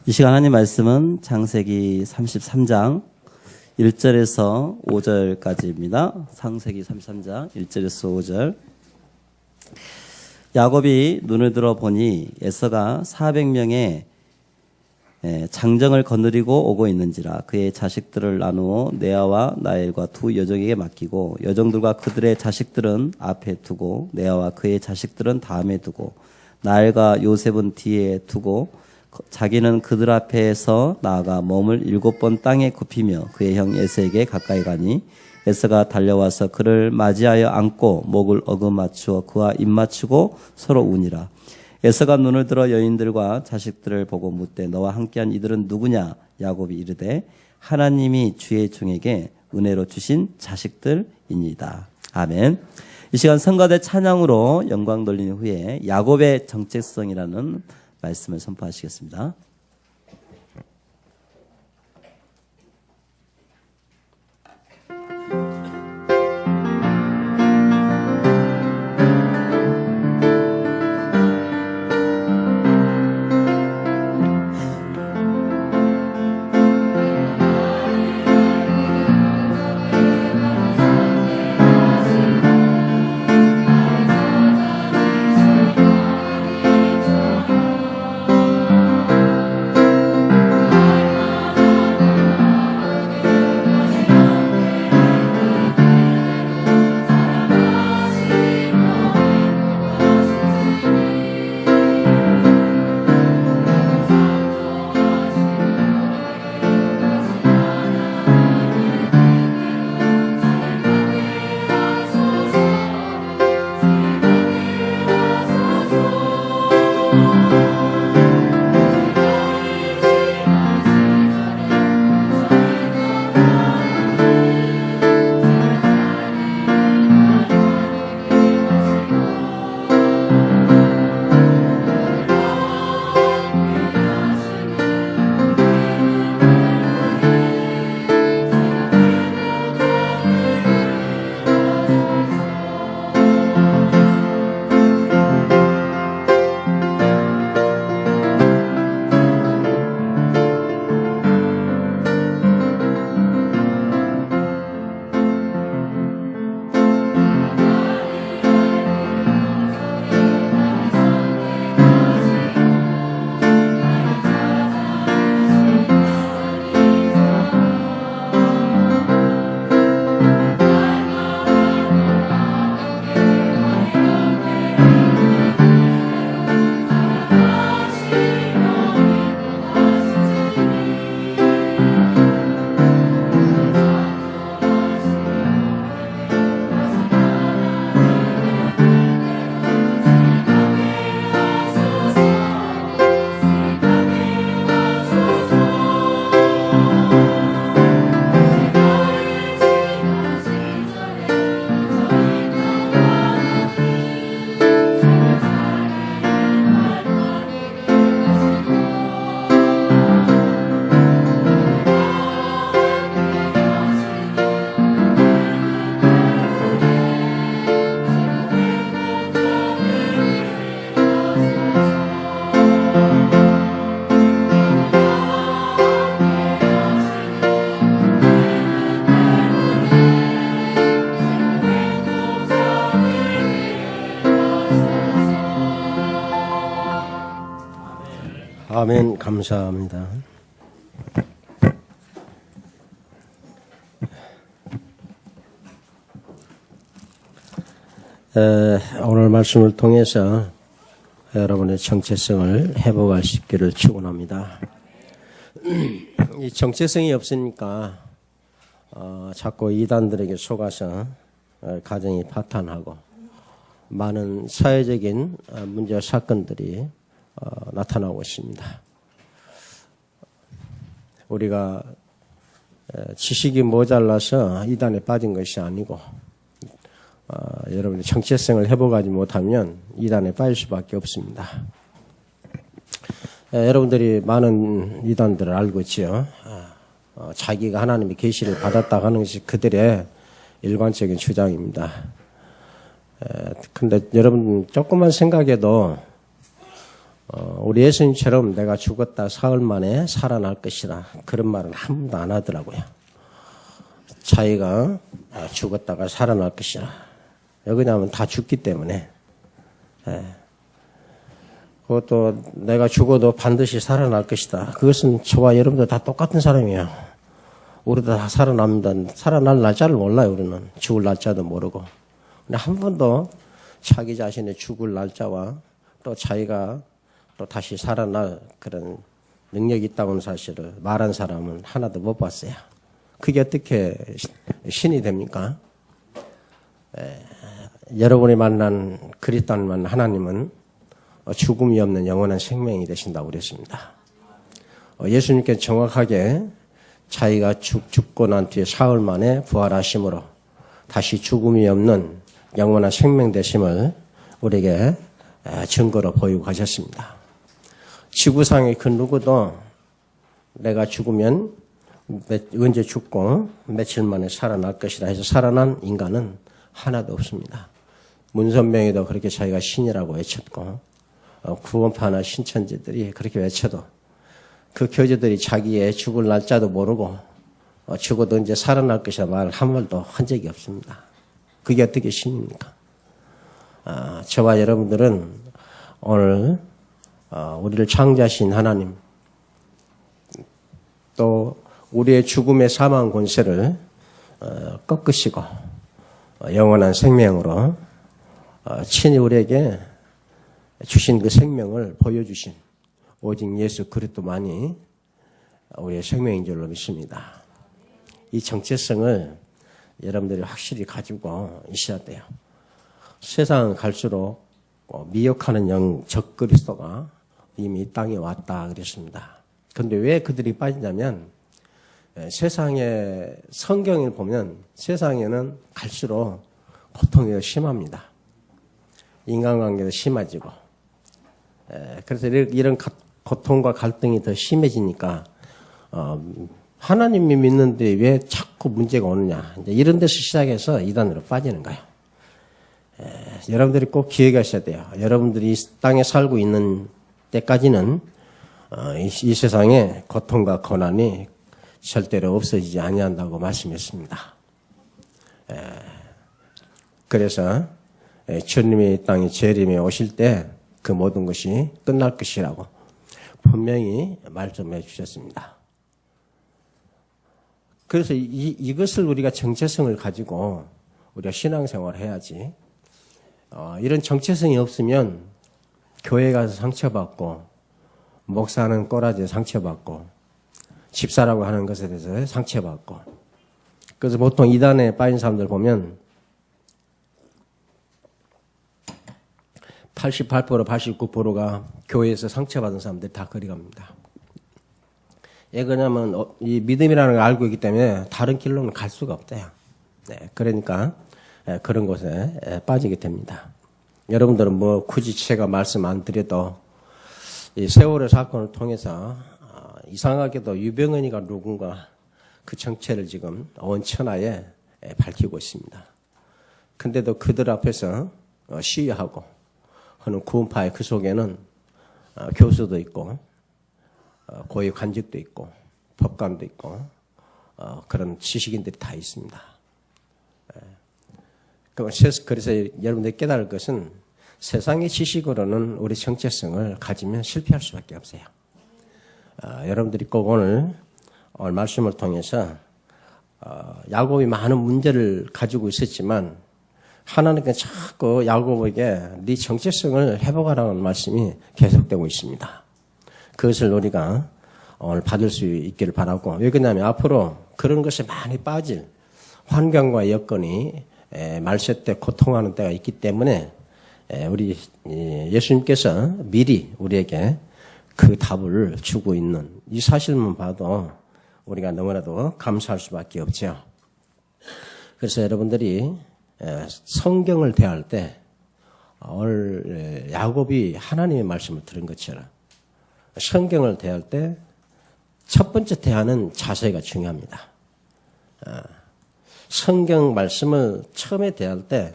이 시간 하나님 말씀은 창세기 33장 1절에서 5절까지입니다. 창세기 33장 1절에서 5절. 야곱이 눈을 들어 보니 에서가 400명의 장정을 거느리고 오고 있는지라 그의 자식들을 나누어 레아와 라헬과 두 여종에게 맡기고 여종들과 그들의 자식들은 앞에 두고 레아와 그의 자식들은 다음에 두고 라헬과 요셉은 뒤에 두고 자기는 그들 앞에서 나아가 몸을 7번 땅에 굽히며 그의 형 에서에게 가까이 가니 에서가 달려와서 그를 맞이하여 안고 목을 어금맞추어 그와 입맞추고 서로 우니라. 에서가 눈을 들어 여인들과 자식들을 보고 묻되 너와 함께한 이들은 누구냐? 야곱이 이르되 하나님이 주의 종에게 은혜로 주신 자식들입니다. 아멘. 이 시간 성가대 찬양으로 영광 돌린 후에 야곱의 정체성이라는 말씀을 선포하시겠습니다. 아멘. 감사합니다. 오늘 말씀을 통해서 여러분의 정체성을 회복할 수 있기를 축원합니다. 이 정체성이 없으니까 자꾸 이단들에게 속아서 가정이 파탄하고 많은 사회적인 문제와 사건들이 나타나고 있습니다. 우리가 지식이 모자라서 이단에 빠진 것이 아니고 여러분의 정체성을 회복하지 못하면 이단에 빠질 수밖에 없습니다. 여러분들이 많은 이단들을 알고 있죠. 자기가 하나님의 계시를 받았다 하는 것이 그들의 일관적인 주장입니다. 근데 여러분 조금만 생각해도 우리 예수님처럼 내가 죽었다 사흘 만에 살아날 것이라 그런 말은 한 번도 안 하더라고요. 자기가 죽었다가 살아날 것이라. 왜냐하면 다 죽기 때문에. 그것도 내가 죽어도 반드시 살아날 것이다. 그것은 저와 여러분들 다 똑같은 사람이에요. 우리도 다 살아납니다. 살아날 날짜를 몰라요. 우리는 죽을 날짜도 모르고. 근데 한 번도 자기 자신의 죽을 날짜와 또 자기가 또 다시 살아날 그런 능력이 있다는 사실을 말한 사람은 하나도 못 봤어요. 그게 어떻게 신이 됩니까? 여러분이 만난 그리스도를 만난 하나님은 죽음이 없는 영원한 생명이 되신다고 그랬습니다. 예수님께서 정확하게 자기가 죽고 난 뒤에 사흘 만에 부활하심으로 다시 죽음이 없는 영원한 생명 되심을 우리에게 증거로 보이고 가셨습니다. 지구상의 그 누구도 내가 죽으면 언제 죽고 며칠 만에 살아날 것이라 해서 살아난 인간은 하나도 없습니다. 문선명이도 그렇게 자기가 신이라고 외쳤고 구원파나 신천지들이 그렇게 외쳐도 그 교주들이 자기의 죽을 날짜도 모르고 죽어도 언제 살아날 것이라 말 한 말도 한 적이 없습니다. 그게 어떻게 신입니까? 저와 여러분들은 오늘 우리를 창조하신 하나님 또 우리의 죽음의 사망 권세를 꺾으시고 영원한 생명으로 친히 우리에게 주신 그 생명을 보여주신 오직 예수 그리스도만이 우리의 생명인 줄로 믿습니다. 이 정체성을 여러분들이 확실히 가지고 있어야 돼요. 세상 갈수록 미혹하는 영 적그리스도가 이미 이 땅에 왔다 그랬습니다. 그런데 왜 그들이 빠지냐면 세상의 성경을 보면 세상에는 갈수록 고통이 더 심합니다. 인간관계도 심해지고 그래서 이런 고통과 갈등이 더 심해지니까 하나님이 믿는데 왜 자꾸 문제가 오느냐 이제 이런 데서 시작해서 이단으로 빠지는 거예요. 여러분들이 꼭 기억하셔야 돼요. 여러분들이 이 땅에 살고 있는 때까지는 이 세상에 고통과 고난이 절대로 없어지지 아니한다고 말씀했습니다. 그래서 주님이 이 땅에 재림에 오실 때 그 모든 것이 끝날 것이라고 분명히 말씀해 주셨습니다. 그래서 이것을 우리가 정체성을 가지고 우리가 신앙생활을 해야지. 이런 정체성이 없으면 교회 가서 상처받고 목사는 꼬라지에 상처받고 집사라고 하는 것에 대해서 상처받고 그래서 보통 이단에 빠진 사람들 보면 88% 89%가 교회에서 상처받은 사람들이 다 그리 갑니다. 왜 그러냐면 이 믿음이라는 걸 알고 있기 때문에 다른 길로는 갈 수가 없대요. 그러니까 그런 곳에 빠지게 됩니다. 여러분들은 뭐 굳이 제가 말씀 안 드려도 이 세월의 사건을 통해서 이상하게도 유병헌이가 누군가 그 정체를 지금 온 천하에 밝히고 있습니다. 근데도 그들 앞에서 시위하고 하는 구원파의 그 속에는 교수도 있고 고위 관직도 있고 법관도 있고 그런 지식인들이 다 있습니다. 그래서 여러분들이 깨달을 것은 세상의 지식으로는 우리 정체성을 가지면 실패할 수밖에 없어요. 여러분들이 꼭 오늘 말씀을 통해서 야곱이 많은 문제를 가지고 있었지만 하나님께서 자꾸 야곱에게 네 정체성을 회복하라는 말씀이 계속되고 있습니다. 그것을 우리가 오늘 받을 수 있기를 바라고 왜 그러냐면 앞으로 그런 것에 많이 빠질 환경과 여건이 말세 때 고통하는 때가 있기 때문에 우리 예수님께서 미리 우리에게 그 답을 주고 있는 이 사실만 봐도 우리가 너무나도 감사할 수밖에 없죠. 그래서 여러분들이 성경을 대할 때 오늘 야곱이 하나님의 말씀을 들은 것처럼 성경을 대할 때 첫 번째 대하는 자세가 중요합니다. 성경 말씀을 처음에 대할 때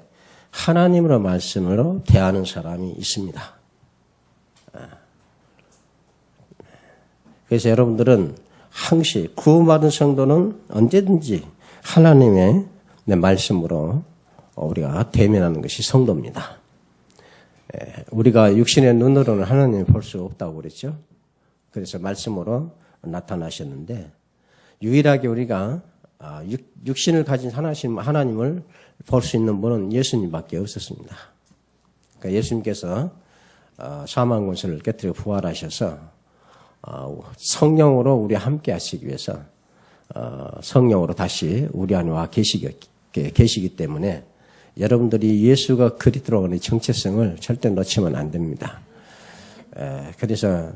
하나님으로 말씀으로 대하는 사람이 있습니다. 그래서 여러분들은 항시 구원받은 성도는 언제든지 하나님의 말씀으로 우리가 대면하는 것이 성도입니다. 우리가 육신의 눈으로는 하나님을 볼 수 없다고 그랬죠. 그래서 말씀으로 나타나셨는데 유일하게 우리가 육신을 가진 하나님을 볼 수 있는 분은 예수님밖에 없었습니다. 그러니까 예수님께서 사망 권세를 깨뜨려 부활하셔서 성령으로 우리 함께 하시기 위해서 성령으로 다시 우리 안에 와 계시기 때문에 여러분들이 예수가 그리스도로 하는 정체성을 절대 놓치면 안 됩니다. 그래서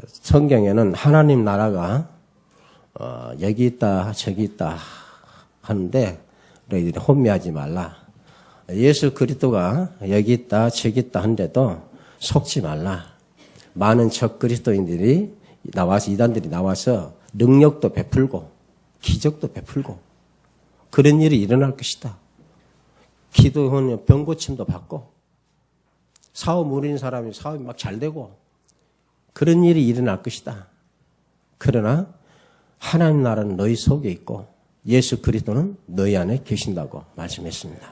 성경에는 하나님 나라가 여기 있다 저기 있다 하는데 너희들이 혼미하지 말라. 예수 그리스도가 여기 있다 저기 있다 하는데도 속지 말라. 많은 적 그리스도인들이 나와서 이단들이 나와서 능력도 베풀고 기적도 베풀고 그런 일이 일어날 것이다. 기도하면 병 고침도 받고 사업 누리는 사람이 사업이 막 잘 되고 그런 일이 일어날 것이다. 그러나 하나님 나라는 너희 속에 있고 예수 그리스도는 너희 안에 계신다고 말씀했습니다.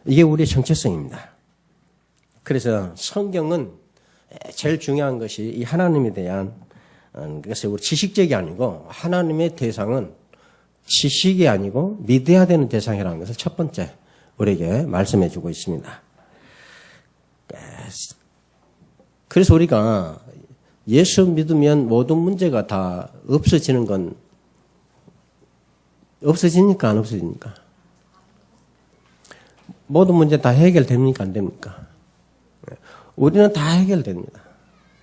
이게 우리의 정체성입니다. 그래서 성경은 제일 중요한 것이 이 하나님에 대한 그래서 우리 지식적이 아니고 하나님의 대상은 지식이 아니고 믿어야 되는 대상이라는 것을 첫 번째 우리에게 말씀해 주고 있습니다. 그래서 우리가 예수 믿으면 모든 문제가 다 없어지는 건 없어지니까 안 없어지니까? 모든 문제 다 해결됩니까 안 됩니까? 우리는 다 해결됩니다.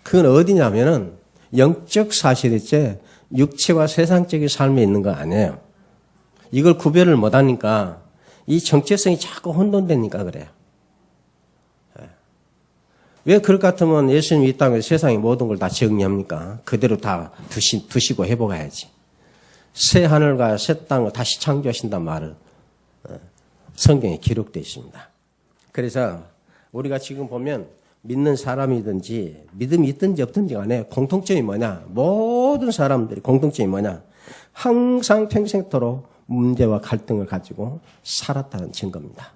그건 어디냐면은 영적 사실이지 육체와 세상적인 삶에 있는 거 아니에요. 이걸 구별을 못하니까 이 정체성이 자꾸 혼돈되니까 그래요. 왜 그럴 것 같으면 예수님이 이 땅에서 세상의 모든 걸 다 정리합니까? 그대로 다 두시고 해보가야지. 새 하늘과 새 땅을 다시 창조하신단 말을 성경에 기록되어 있습니다. 그래서 우리가 지금 보면 믿는 사람이든지 믿음이 있든지 없든지 간에 공통점이 뭐냐? 모든 사람들이 공통점이 뭐냐? 항상 평생토록 문제와 갈등을 가지고 살았다는 증거입니다.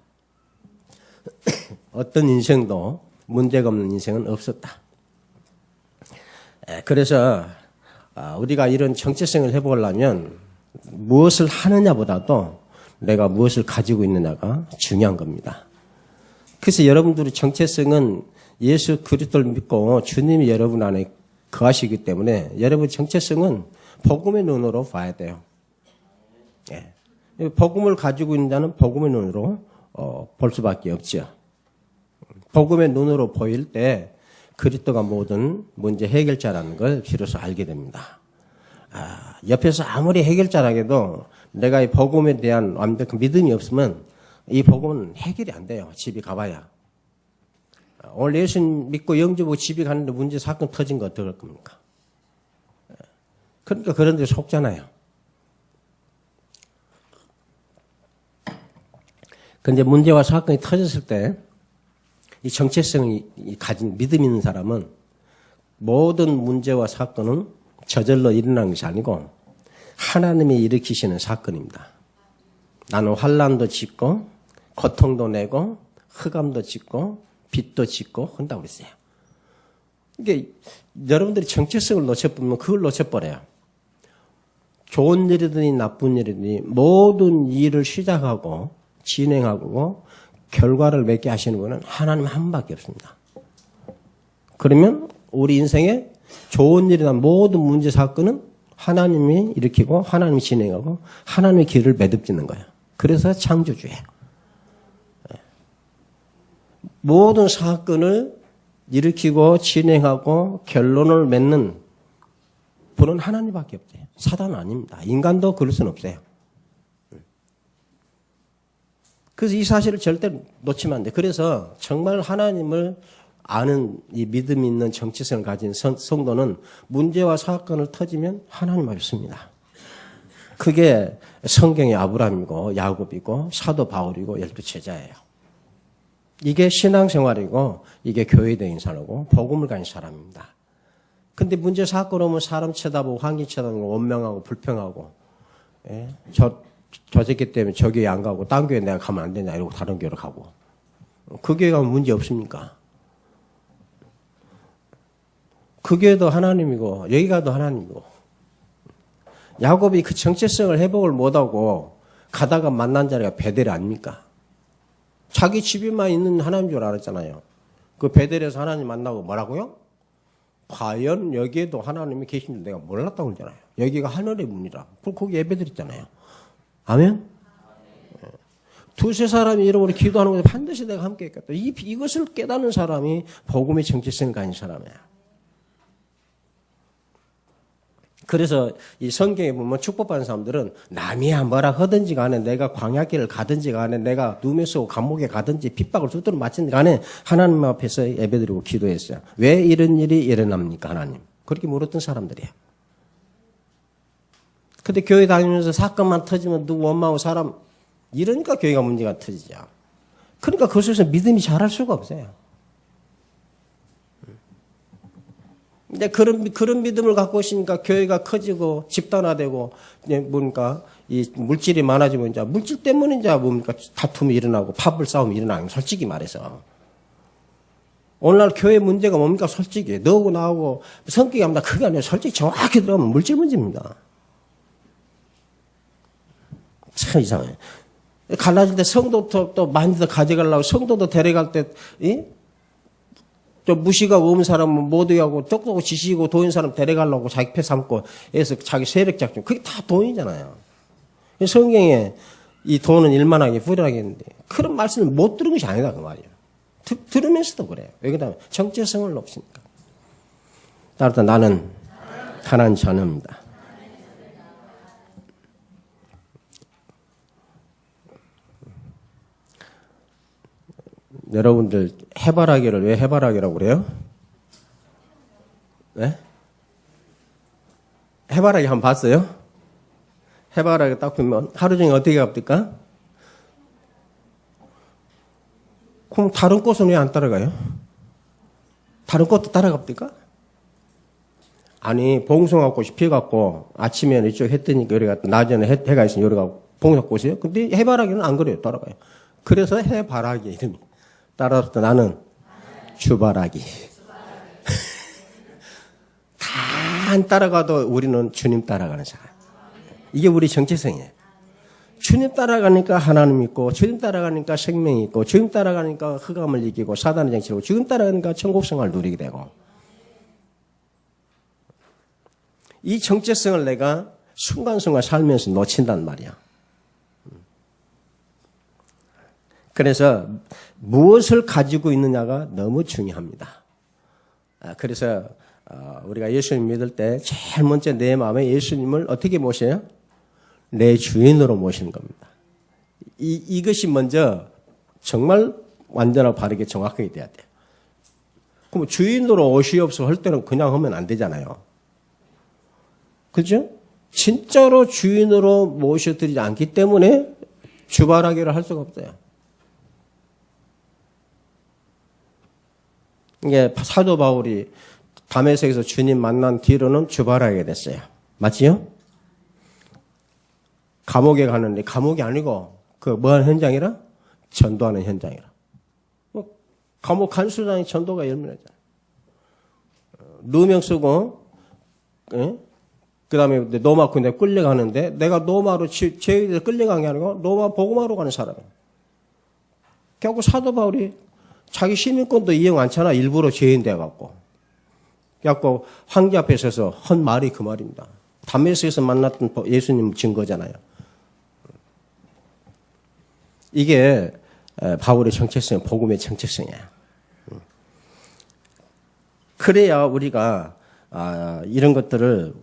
어떤 인생도 문제가 없는 인생은 없었다. 그래서 우리가 이런 정체성을 해보려면 무엇을 하느냐보다도 내가 무엇을 가지고 있느냐가 중요한 겁니다. 그래서 여러분들의 정체성은 예수 그리스도를 믿고 주님이 여러분 안에 거하시기 때문에 여러분 정체성은 복음의 눈으로 봐야 돼요. 복음을 가지고 있는 자는 복음의 눈으로 볼 수밖에 없죠. 복음의 눈으로 보일 때 그리스도가 모든 문제 해결자라는 걸 비로소 알게 됩니다. 옆에서 아무리 해결자라해도 내가 이 복음에 대한 완벽한 믿음이 없으면 이 복음은 해결이 안 돼요. 집에 가봐야. 오늘 예수님 믿고 영주 보고 집에 갔는데 문제 사건 터진 거 어떡할 겁니까? 그러니까 그런 데 속잖아요. 그런데 문제와 사건이 터졌을 때 이 정체성이 가진 믿음 있는 사람은 모든 문제와 사건은 저절로 일어나는 것이 아니고 하나님이 일으키시는 사건입니다. 나는 환난도 짓고 고통도 내고 흑암도 짓고 빛도 짓고 한다고 그랬어요. 이게 여러분들이 정체성을 놓쳐보면 그걸 놓쳐버려요. 좋은 일이든 나쁜 일이든 모든 일을 시작하고 진행하고 결과를 맺게 하시는 분은 하나님 한 분밖에 없습니다. 그러면 우리 인생에 좋은 일이나 모든 문제 사건은 하나님이 일으키고 하나님이 진행하고 하나님의 길을 매듭짓는 거예요. 그래서 창조주예요. 모든 사건을 일으키고 진행하고 결론을 맺는 분은 하나님밖에 없대요. 사단은 아닙니다. 인간도 그럴 수는 없어요. 그래서 이 사실을 절대 놓치면 안 돼. 그래서 정말 하나님을 아는 이 믿음 있는 정체성을 가진 성도는 문제와 사건을 터지면 하나님 없습니다. 그게 성경의 아브라함이고 야곱이고 사도 바울이고 12제자예요. 이게 신앙생활이고 이게 교회에 대한 사람이고 복음을 가진 사람입니다. 근데 문제 사건 오면 사람 쳐다보고 환경 쳐다보고 원명하고 불평하고 예? 저 새끼 때문에 저 교회 안 가고 딴 교회 내가 가면 안 되냐 이러고 다른 교회로 가고 그 교회 가면 문제 없습니까? 그 교회도 하나님이고 여기 가도 하나님이고 야곱이 그 정체성을 회복을 못하고 가다가 만난 자리가 베델이 아닙니까? 자기 집에만 있는 하나님인 줄 알았잖아요. 그 베델에서 하나님 만나고 뭐라고요? 과연 여기에도 하나님이 계신 줄 내가 몰랐다고 그러잖아요. 여기가 하늘의 문이라. 그럼 거기 예배드렸잖아요. 아멘? 두세 사람이 이름으로 기도하는 것에 반드시 내가 함께 했겠다. 이것을 깨닫는 사람이 복음의 정체성을 가진 사람이야. 그래서 이 성경에 보면 축복받은 사람들은 남이야 뭐라 하든지 간에 내가 광야길을 가든지 간에 내가 누명 쓰고 감옥에 가든지 핍박을 두드러 맞든지 간에 하나님 앞에서 예배드리고 기도했어요. 왜 이런 일이 일어납니까 하나님? 그렇게 물었던 사람들이에요. 근데 교회 다니면서 사건만 터지면 누구 원망하고 사람 이러니까 교회가 문제가 터지죠. 그러니까 그것에서 믿음이 자랄 수가 없어요. 이제 그런 믿음을 갖고 있으니까 교회가 커지고 집단화되고 이제 뭡니까 이 물질이 많아지면 이제 물질 때문에 이제 뭡니까 다툼이 일어나고 파벌 싸움이 일어나고 솔직히 말해서 오늘날 교회 문제가 뭡니까 솔직히 너하고 나하고 성격이 아니라 그게 아니라 솔직히 정확히 들어가면 물질 문제입니다. 참 이상해. 갈라질 때 성도도 또 많이 더 가져가려고 성도도 데려갈 때 또 무시가 없는 사람은 모두하고 똑똑하고 지식이고 도인 사람 데려가려고 자기 패 삼고 해서 자기 세력 작전 그게 다 돈이잖아요. 성경에 이 돈은 일만하게 부려하게 했는데 그런 말씀을 못 들은 것이 아니다 그 말이에요. 들으면서도 그래요. 여기다 정체성을 높이니까. 따라서 나는 하나님 자녀입니다. 여러분들 해바라기를 왜 해바라기라고 그래요? 네? 해바라기 한번 봤어요? 해바라기 딱 보면 하루 종일 어떻게 갑니까? 그럼 다른 꽃은 왜 안 따라가요? 다른 꽃도 따라갑니까? 아니 봉숭아 꽃이 피어갖고 아침에는 이쪽 해 뜨니까 여기 갔다 낮에는 해가 있으니 여기 가고 봉숭아 꽃이에요? 근데 해바라기는 안 그래요. 따라가요. 그래서 해바라기 이름이 따라서 나는 주바라기. 다 안 따라가도 우리는 주님 따라가는 사람. 이게 우리 정체성이에요. 주님 따라가니까 하나님 있고 주님 따라가니까 생명이 있고 주님 따라가니까 흑암을 이기고 사단의 정치를 주님 따라가니까 천국생활을 누리게 되고 이 정체성을 내가 순간순간 살면서 놓친단 말이야. 그래서 무엇을 가지고 있느냐가 너무 중요합니다. 그래서 우리가 예수님 믿을 때 제일 먼저 내 마음에 예수님을 어떻게 모셔요? 내 주인으로 모시는 겁니다. 이것이 먼저 정말 완전하고 바르게 정확하게 돼야 돼요. 그럼 주인으로 오시옵소서 할 때는 그냥 하면 안 되잖아요. 그렇죠? 진짜로 주인으로 모셔드리지 않기 때문에 주바라기를 할 수가 없어요. 이게 사도 바울이 다메섹에서 주님 만난 뒤로는 주바라기가 됐어요. 맞지요? 감옥에 가는데 감옥이 아니고 그 뭐하는 현장이라? 전도하는 현장이라. 감옥 간수장이 전도가 얼마나 잖아요. 누명 쓰고 그 다음에 노마 군대 끌려가는데 내가 노마로 죄에 끌려간 게 아니고 노마 복음하러 가는 사람이에요. 결국 사도 바울이 자기 시민권도 이용 않잖아. 일부러 죄인 돼갖고. 그래갖고 황제 앞에 서서 한 말이 그 말입니다. 다메섹에서 만났던 예수님 증거잖아요. 이게 바울의 정체성, 복음의 정체성이야. 그래야 우리가 이런 것들을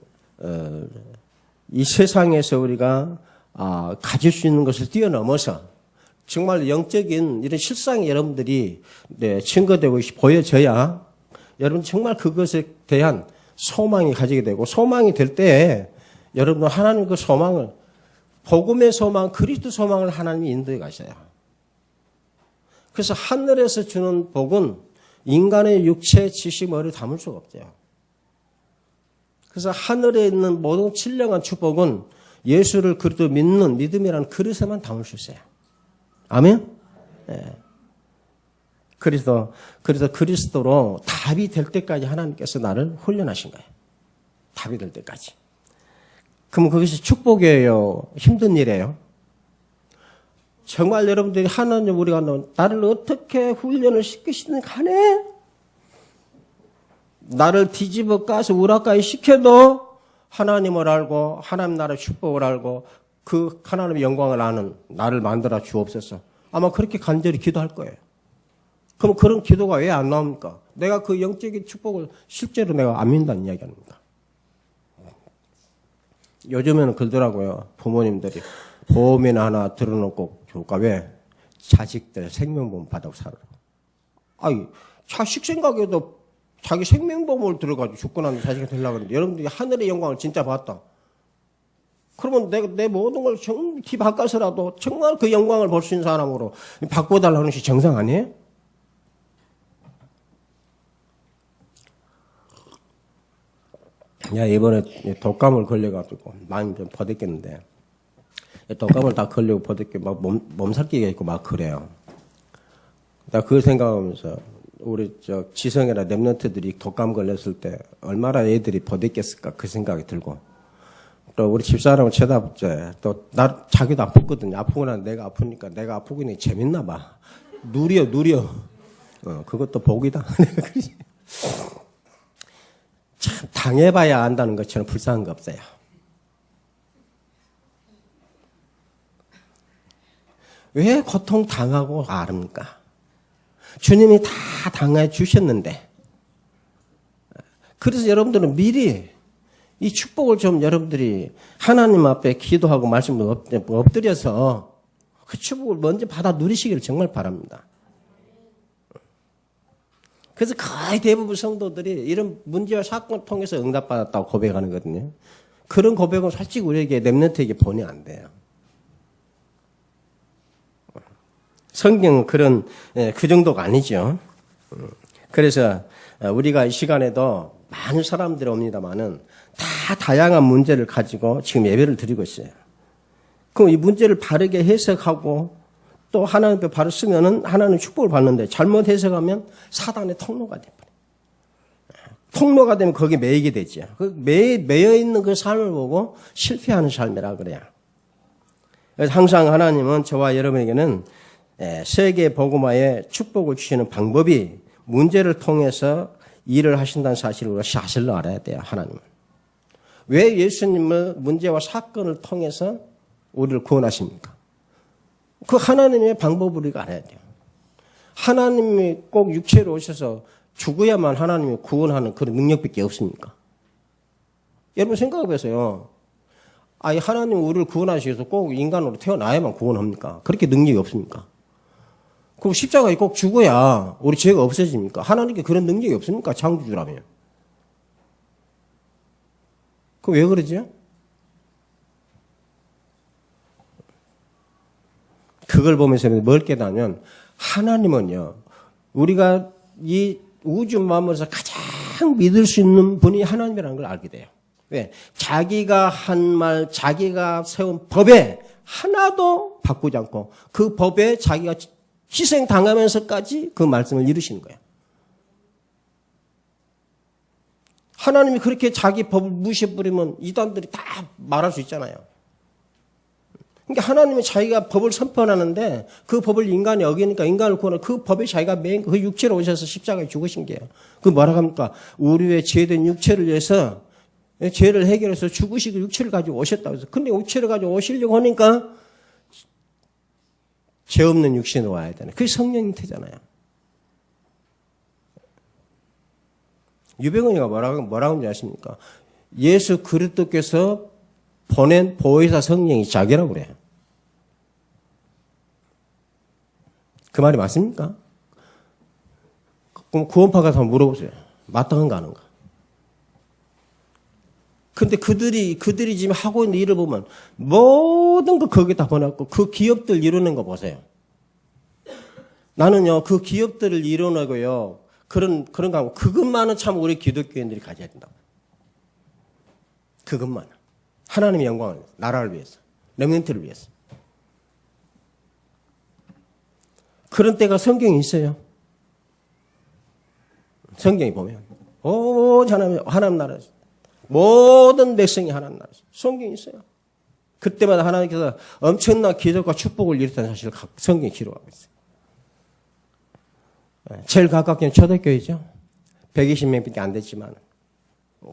이 세상에서 우리가 가질 수 있는 것을 뛰어넘어서 정말 영적인 이런 실상이 여러분들이 증거되고 보여져야 여러분 정말 그것에 대한 소망이 가지게 되고 소망이 될 때에 여러분 하나님 그 소망을 복음의 소망, 그리스도 소망을 하나님이 인도해 가셔요. 그래서 하늘에서 주는 복은 인간의 육체, 지식, 머리를 담을 수가 없어요. 그래서 하늘에 있는 모든 신령한 축복은 예수를 그리스도 믿는 믿음이라는 그릇에만 담을 수 있어요. 아멘? 예. 그래서 그리스도로 답이 될 때까지 하나님께서 나를 훈련하신 거예요. 답이 될 때까지. 그럼 그것이 축복이에요? 힘든 일이에요? 정말 여러분들이 하나님 우리가 나를 어떻게 훈련을 시키시든 간에 나를 뒤집어 까서 우라카이 시켜도 하나님을 알고 하나님 나라의 축복을 알고 그 하나님의 영광을 아는 나를 만들어 주옵소서. 아마 그렇게 간절히 기도할 거예요. 그럼 그런 기도가 왜 안 나옵니까? 내가 그 영적인 축복을 실제로 내가 안 믿는다는 이야기 아닙니까? 요즘에는 그러더라고요. 부모님들이 보험이나 하나 들어놓고 줄까? 왜? 자식들 생명보험 받아고 살아. 아니, 자식 생각에도 자기 생명보험을 들어가지고 죽고 나면 자식이 되려고 하는데 여러분들이 하늘의 영광을 진짜 봤다. 그러면 내 모든 걸 뒤 바꿔서라도 정말 그 영광을 볼 수 있는 사람으로 바꿔달라는 것이 정상 아니에요? 야, 이번에 독감을 걸려가지고 많이 좀 버텼겠는데, 독감을 다 걸리고 버텼게 막 몸살기가 있고 막 그래요. 나 그걸 생각하면서 우리 지성이나 랩런트들이 독감 걸렸을 때 얼마나 애들이 버텼겠을까 그 생각이 들고, 또 우리 집사람을 쳐다보죠. 또 자기도 아팠거든요. 아프고 난 내가 아프니까 내가 아프고 있는 게 재밌나 봐. 누려. 그것도 복이다. 참 당해봐야 안다는 것처럼 불쌍한 거 없어요. 왜 고통 당하고 아릅니까? 주님이 다 당해 주셨는데. 그래서 여러분들은 미리 이 축복을 좀 여러분들이 하나님 앞에 기도하고 말씀을 엎드려서 그 축복을 먼저 받아 누리시기를 정말 바랍니다. 그래서 거의 대부분 성도들이 이런 문제와 사건을 통해서 응답받았다고 고백하는 거거든요. 그런 고백은 솔직히 우리에게 랩런트에게 본이 안 돼요. 성경은 그 정도가 아니죠. 그래서 우리가 이 시간에도 많은 사람들이 옵니다만은 다 다양한 문제를 가지고 지금 예배를 드리고 있어요. 그럼 이 문제를 바르게 해석하고 또 하나님 앞에 바로 쓰면은 하나님 축복을 받는데 잘못 해석하면 사단의 통로가 돼버려요. 통로가 되면 거기에 매이게 되죠. 그 매여 있는 그 삶을 보고 실패하는 삶이라 그래요. 그래서 항상 하나님은 저와 여러분에게는 세계 복음화에 축복을 주시는 방법이 문제를 통해서 일을 하신다는 사실을 우리가 사실로 알아야 돼요. 하나님은. 왜 예수님은 문제와 사건을 통해서 우리를 구원하십니까? 그 하나님의 방법을 우리가 알아야 돼요. 하나님이 꼭 육체로 오셔서 죽어야만 하나님이 구원하는 그런 능력밖에 없습니까? 여러분 생각해 보세요. 아니 하나님 우리를 구원하셔서 꼭 인간으로 태어나야만 구원합니까? 그렇게 능력이 없습니까? 그럼 십자가에 꼭 죽어야 우리 죄가 없어집니까? 하나님께 그런 능력이 없습니까? 창조주라면. 그럼 왜 그러죠? 그걸 보면서 뭘 깨닫냐면 하나님은요. 우리가 이 우주 만물에서 가장 믿을 수 있는 분이 하나님이라는 걸 알게 돼요. 왜? 자기가 한 말, 자기가 세운 법에 하나도 바꾸지 않고 그 법에 자기가 희생당하면서까지 그 말씀을 이루시는 거예요. 하나님이 그렇게 자기 법을 무시해버리면 이단들이 다 말할 수 있잖아요. 그러니까 하나님이 자기가 법을 선포하는데 그 법을 인간이 어기니까 인간을 구원하는 그 법에 자기가 매인 그 육체로 오셔서 십자가에 죽으신 게요. 그 뭐라고 합니까? 우리의 죄된 육체를 위해서 죄를 해결해서 죽으시고 육체를 가지고 오셨다고 해서. 근데 육체를 가지고 오시려고 하니까 죄 없는 육신으로 와야 되네. 그게 성령님 태잖아요. 유병헌이가 뭐라고 하는지 아십니까? 예수 그리스도께서 보낸 보혜사 성령이 자기라고 그래요. 그 말이 맞습니까? 그럼 구원파 가서 한번 물어보세요. 마땅한가 아닌가? 근데 그들이 지금 하고 있는 일을 보면 모든 거 거기다 보내고 그 기업들 이루는 거 보세요. 나는요, 그 기업들을 이뤄내고요, 그런 거 하고, 그것만은 참 우리 기독교인들이 가져야 된다고. 그것만. 하나님의 영광을, 나라를 위해서, 렘넌트를 위해서. 그런 때가 성경에 있어요. 성경에 보면 하나님 나라, 모든 백성이 하나님 나라. 성경에 있어요. 그때마다 하나님께서 엄청난 기적과 축복을 일으켰다는 사실을 성경에 기록하고 있어요. 제일 가깝게는 초대교회죠. 120명밖에 안 됐지만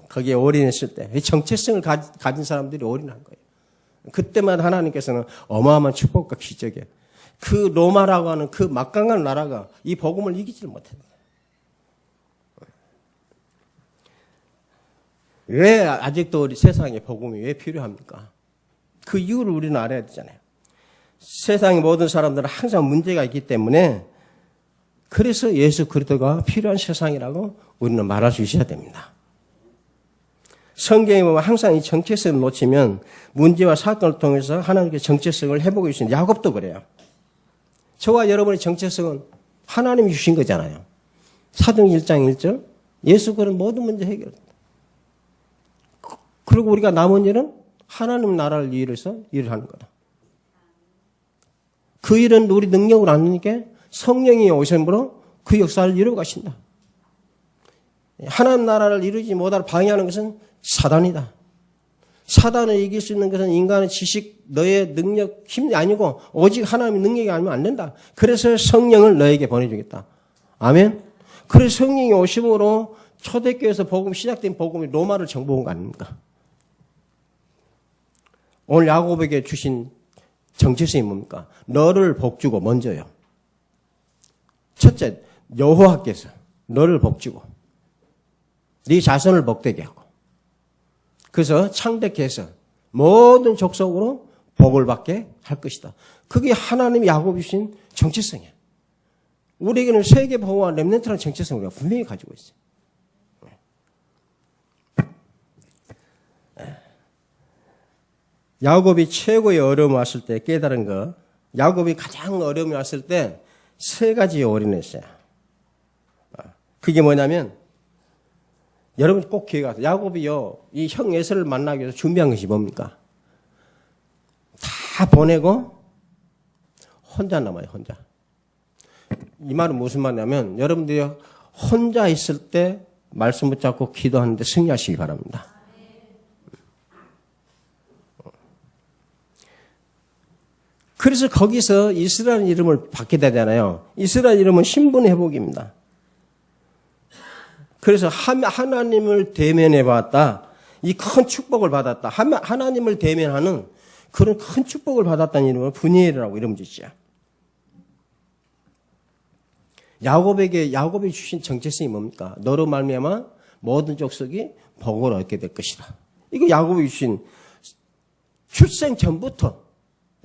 거기에 올인했을 때 정체성을 가진 사람들이 올인한 거예요. 그때마다 하나님께서는 어마어마한 축복과 기적이에요. 그 로마라고 하는 그 막강한 나라가 이 복음을 이기지를 못했다. 왜 아직도 우리 세상에 복음이 왜 필요합니까? 그 이유를 우리는 알아야 되잖아요. 세상의 모든 사람들은 항상 문제가 있기 때문에 그래서 예수 그리스도가 필요한 세상이라고 우리는 말할 수 있어야 됩니다. 성경에 보면 항상 이 정체성을 놓치면 문제와 사건을 통해서 하나님께 정체성을 회복해 주신 야곱도 그래요. 저와 여러분의 정체성은 하나님이 주신 거잖아요. 사도행 1장 1절 예수 그리스도는 모든 문제 해결한다. 그리고 우리가 남은 일은 하나님 나라를 위해서 일을 하는 거다. 그 일은 우리 능력으로 안 하니까 성령이 오심으로 그 역사를 이루어 가신다. 하나님 나라를 이루지 못하고 방해하는 것은 사단이다. 사단을 이길 수 있는 것은 인간의 지식, 너의 능력, 힘이 아니고 오직 하나님의 능력이 아니면 안 된다. 그래서 성령을 너에게 보내주겠다. 아멘. 그래서 성령이 오심으로 초대교회에서 복음 시작된 복음이 로마를 정복한 거 아닙니까? 오늘 야곱에게 주신 정체성이 뭡니까? 너를 복주고 먼저요. 첫째, 여호와께서 너를 복주고 네 자손을 복되게 하고 그래서 창대케 해서 모든 족속으로 복을 받게 할 것이다. 그게 하나님이 야곱이 주신 정체성이에요. 우리에게는 세계 보호와 렘넌트라는 정체성을 우리가 분명히 가지고 있어요. 야곱이 최고의 어려움이 왔을 때 깨달은 거, 야곱이 가장 어려움이 왔을 때 세 가지에 올인했어요. 그게 뭐냐면 여러분 꼭 기억하세요. 야곱이요, 이 형 에서를 만나기 위해서 준비한 것이 뭡니까? 다 보내고 혼자 남아요, 혼자. 이 말은 무슨 말이냐면 여러분들이 혼자 있을 때 말씀 붙잡고 기도하는데 승리하시기 바랍니다. 그래서 거기서 이스라엘 이름을 받게 되잖아요. 이스라엘 이름은 신분 회복입니다. 그래서 하나님을 대면해 봤다. 이 큰 축복을 받았다. 하나님을 대면하는 그런 큰 축복을 받았다는 이름을 브니엘이라고 이름 짓죠. 야곱이 주신 정체성이 뭡니까? 너로 말미암아 모든 족속이 복을 얻게 될 것이다. 이거 야곱이 주신 출생 전부터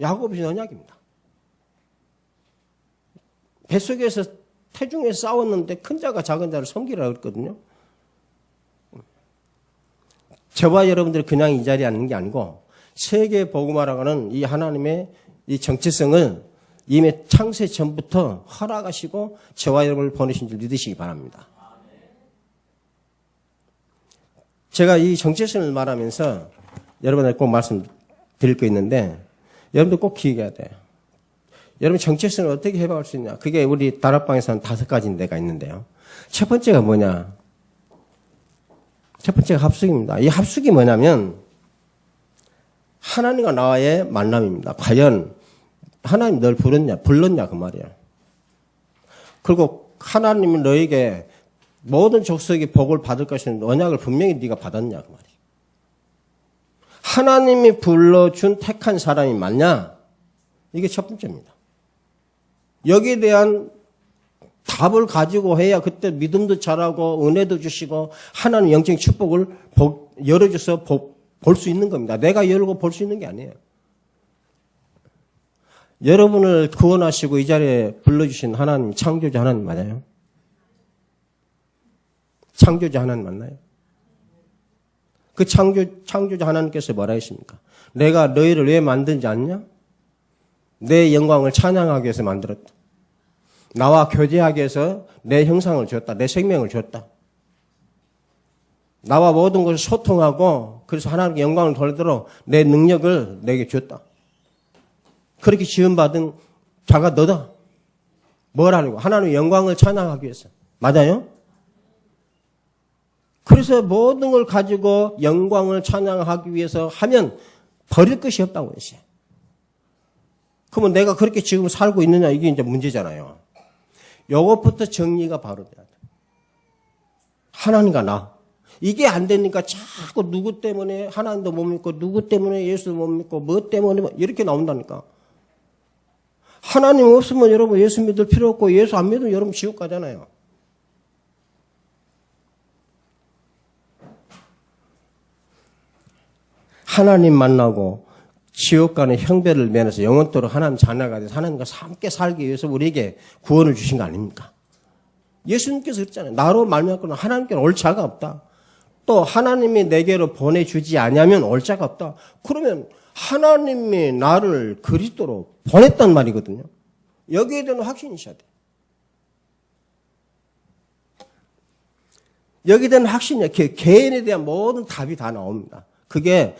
야곱이 언약입니다. 뱃속에서 태중에서 싸웠는데 큰 자가 작은 자를 섬기라고 했거든요. 저와 여러분들이 그냥 이 자리에 앉는 게 아니고 세계 복음화라고 하는 이 하나님의 이 정체성을 이미 창세 전부터 허락하시고 저와 여러분을 보내신 줄 믿으시기 바랍니다. 제가 이 정체성을 말하면서 여러분한테 꼭 말씀드릴 거 있는데 여러분들 꼭 기억해야 돼요. 여러분 정체성을 어떻게 회복할 수 있냐. 그게 우리 다락방에서는 5가지 데가 있는데요. 첫 번째가 뭐냐. 첫 번째가 합숙입니다. 이 합숙이 뭐냐면 하나님과 나와의 만남입니다. 과연 하나님 널 불렀냐 그 말이에요. 그리고 하나님은 너에게 모든 족속이 복을 받을 것이는 언약을 분명히 네가 받았냐 그 말이에요. 하나님이 불러준 택한 사람이 맞냐? 이게 첫 번째입니다. 여기에 대한 답을 가지고 해야 그때 믿음도 잘하고 은혜도 주시고 하나님 영적인 축복을 열어줘서 볼 수 있는 겁니다. 내가 열고 볼 수 있는 게 아니에요. 여러분을 구원하시고 이 자리에 불러주신 하나님, 창조자 하나님 맞아요? 창조자 하나님 맞나요? 그 창조자 하나님께서 뭐라 했습니까? 내가 너희를 왜 만든지 아느냐? 내 영광을 찬양하기 위해서 만들었다. 나와 교제하기 위해서 내 형상을 줬다. 내 생명을 줬다. 나와 모든 것을 소통하고 그래서 하나님께 영광을 돌리도록 내 능력을 내게 줬다. 그렇게 지원받은 자가 너다. 뭘 하려고? 하나님의 영광을 찬양하기 위해서. 맞아요? 그래서 모든 걸 가지고 영광을 찬양하기 위해서 하면 버릴 것이 없다고 했어요. 그러면 내가 그렇게 지금 살고 있느냐 이게 이제 문제잖아요. 요것부터 정리가 바로 돼야 돼. 하나님과 나. 이게 안 되니까 자꾸 누구 때문에 하나님도 못 믿고 누구 때문에 예수도 못 믿고 뭐 때문에 이렇게 나온다니까. 하나님 없으면 여러분 예수 믿을 필요 없고 예수 안 믿으면 여러분 지옥 가잖아요. 하나님 만나고 지옥 가는 형배를 면해서 영원토록 하나님 자녀가 돼서 하나님과 함께 살기 위해서 우리에게 구원을 주신 거 아닙니까? 예수님께서 그랬잖아요. 나로 말미암고는 하나님께는 올 자가 없다. 또 하나님이 내게로 보내주지 않으면 올 자가 없다. 그러면 하나님이 나를 그리스도로 보냈단 말이거든요. 여기에 대한 확신이 있어야 돼요. 여기에 대한 확신이야. 개인에 대한 모든 답이 다 나옵니다. 그게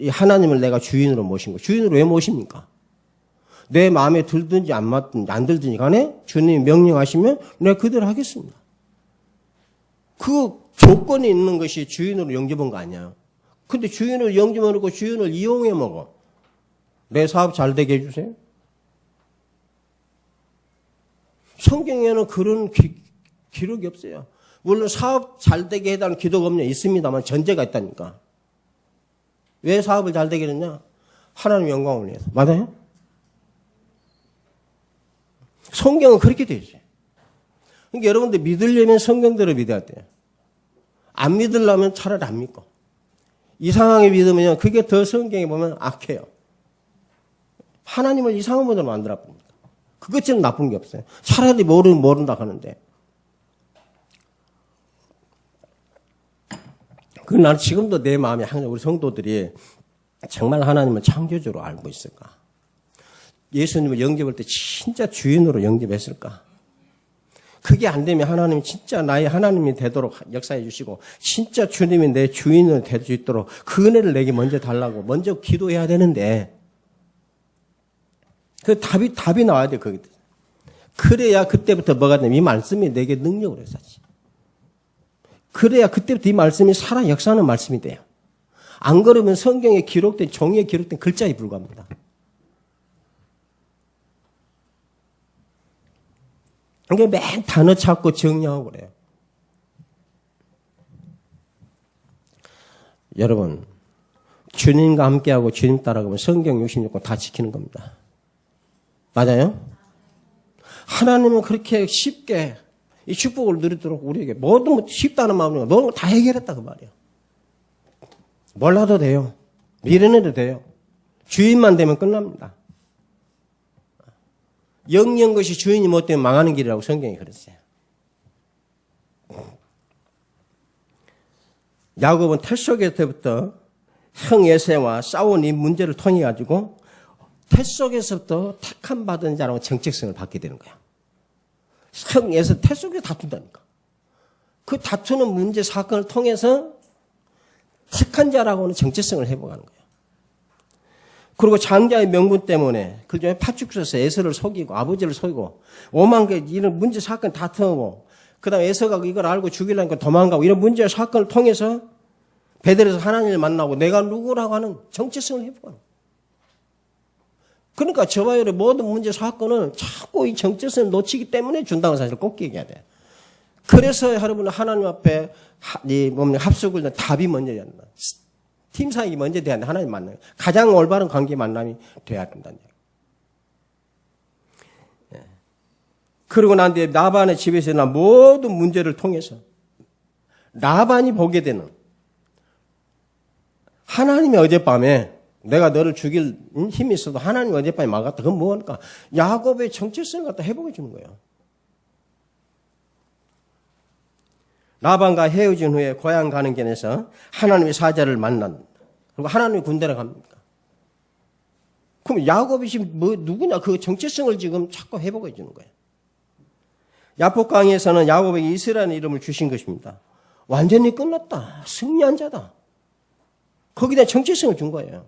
하나님을 내가 주인으로 모신 거. 주인으로 왜 모십니까? 내 마음에 들든지 안 들든지 간에 주님이 명령하시면 내가 그대로 하겠습니다. 그 조건이 있는 것이 주인으로 영접한 거 아니야. 근데 주인을 영접해놓고 주인을 이용해 먹어. 내 사업 잘 되게 해주세요. 성경에는 그런 기록이 없어요. 물론 사업 잘 되게 해달라는 기도가 없냐? 있습니다만 전제가 있다니까. 왜 사업을 잘 되게 했냐? 하나님 영광을 위해서. 맞아요? 성경은 그렇게 되어 있어요. 그러니까 여러분들 믿으려면 성경대로 믿어야 돼요. 안 믿으려면 차라리 안 믿고. 이상하게 믿으면 그게 더 성경에 보면 악해요. 하나님을 이상한 분으로 만들어 봅니다. 그것처럼 나쁜 게 없어요. 차라리 모른다 하는데. 나는 지금도 내 마음에 항상 우리 성도들이 정말 하나님을 창조주로 알고 있을까? 예수님을 영접할 때 진짜 주인으로 영접했을까? 그게 안 되면 하나님 진짜 나의 하나님이 되도록 역사해 주시고 진짜 주님이 내 주인을 될 수 있도록 그 은혜를 내게 먼저 달라고 먼저 기도해야 되는데 그 답이 나와야 돼. 거기. 그래야 그때부터 뭐가 되냐면 이 말씀이 내게 능력을 해서지. 그래야 그때부터 이 말씀이 살아 역사하는 말씀이 돼요. 안 그러면 성경에 기록된 종이에 기록된 글자에 불과합니다. 그러니까 맨 단어 찾고 정리하고 그래요. 여러분 주님과 함께하고 주님 따라가면 성경 66권 다 지키는 겁니다. 맞아요? 하나님은 그렇게 쉽게 이 축복을 누리도록 우리에게 모든 쉽다는 마음으로 모든 걸 다 해결했다 그 말이에요. 몰라도 돼요. 미련해도 돼요. 주인만 되면 끝납니다. 영영 것이 주인이 못 되면 망하는 길이라고 성경이 그랬어요. 야곱은 태 속에서부터 형 에서와 싸운 이 문제를 통해 가지고 태 속에서부터 택함 받은 자라고 정체성을 받게 되는 거야. 형 에서 태 속에서 다툰다니까. 그 다투는 문제 사건을 통해서 택한 자라고는 정체성을 회복하는 거예요. 그리고 장자의 명분 때문에 그중에 파죽쳐서 에서를 속이고 아버지를 속이고 오만 개 이런 문제 사건 다투고 그다음에 에서가 이걸 알고 죽이려니까 도망가고 이런 문제 사건을 통해서 베델에서 하나님을 만나고 내가 누구라고 하는 정체성을 회복하는 거예요. 그러니까 저와 여러분의 모든 문제 사건은 자꾸 이 정체성을 놓치기 때문에 준다는 사실을 꼭 얘기해야 돼요. 그래서 여러분은 하나님 앞에 합숙을 답이 먼저 해야 된다. 팀 사역이 먼저 돼야 한다. 하나님 만나요. 가장 올바른 관계 만남이 돼야 된다는 얘기예요. 그러고 난 뒤에 라반의 집에서 난 모든 문제를 통해서 라반이 보게 되는 하나님의 어젯밤에 내가 너를 죽일 힘이 있어도 하나님 어젯밤에 막았다. 그건 뭐니까 야곱의 정체성을 갖다 회복해 주는 거예요. 라반과 헤어진 후에 고향 가는 길에서 하나님의 사자를 만난 그리고 하나님의 군대를 갑니다. 그럼 야곱이 지금 누구냐 그 정체성을 지금 자꾸 회복해 주는 거예요. 야복강에서는 야곱에게 이스라엘 이름을 주신 것입니다. 완전히 끝났다. 승리한 자다. 거기에 대한 정체성을 준 거예요.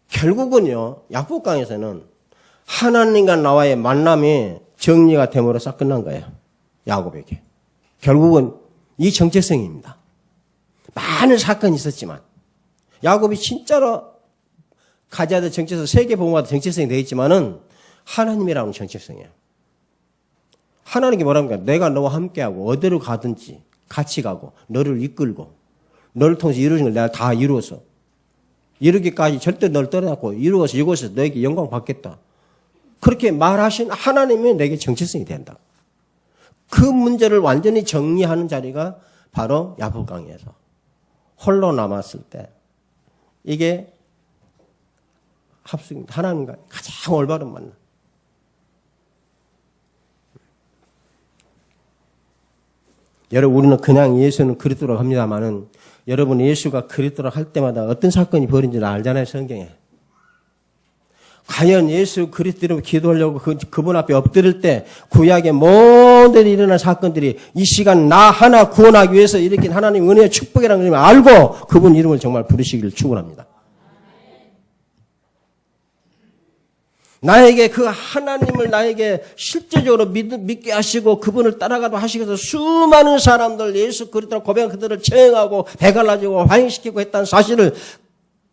결국은요, 야복강에서는 하나님과 나와의 만남이 정리가 됨으로 싹 끝난 거예요. 야곱에게. 결국은 이 정체성입니다. 많은 사건이 있었지만, 야곱이 진짜로 가져야 될 정체성, 세계복음화도 정체성이 되어 있지만은 하나님이라는 정체성이에요. 하나님께 뭐랍니까? 내가 너와 함께하고 어디로 가든지 같이 가고 너를 이끌고 너를 통해서 이루어진 걸 내가 다 이루어서 이루기까지 절대 너를 떠나고 이루어서 이곳에서 너에게 영광 받겠다. 그렇게 말하신 하나님이 내게 정체성이 된다. 그 문제를 완전히 정리하는 자리가 바로 야복강에서 홀로 남았을 때 이게 합숙입니다. 하나님과 가장 올바른 만남. 여러분, 우리는 그냥 예수는 그리스도라고 합니다만은 여러분, 예수가 그리스도라고 할 때마다 어떤 사건이 벌어진지를 알잖아요, 성경에. 과연 예수 그리스도로 기도하려고 그분 앞에 엎드릴 때 구약의 모든 일어난 사건들이 이 시간 나 하나 구원하기 위해서 일으킨 하나님 은혜의 축복이라는 걸 알고 그분 이름을 정말 부르시기를 축원합니다. 나에게 그 하나님을 나에게 실제적으로 믿게 하시고 그분을 따라가도록 하시기 위해서 수많은 사람들 예수 그리스도로 고백한 그들을 처형하고 배갈라지고 화형시키고 했다는 사실을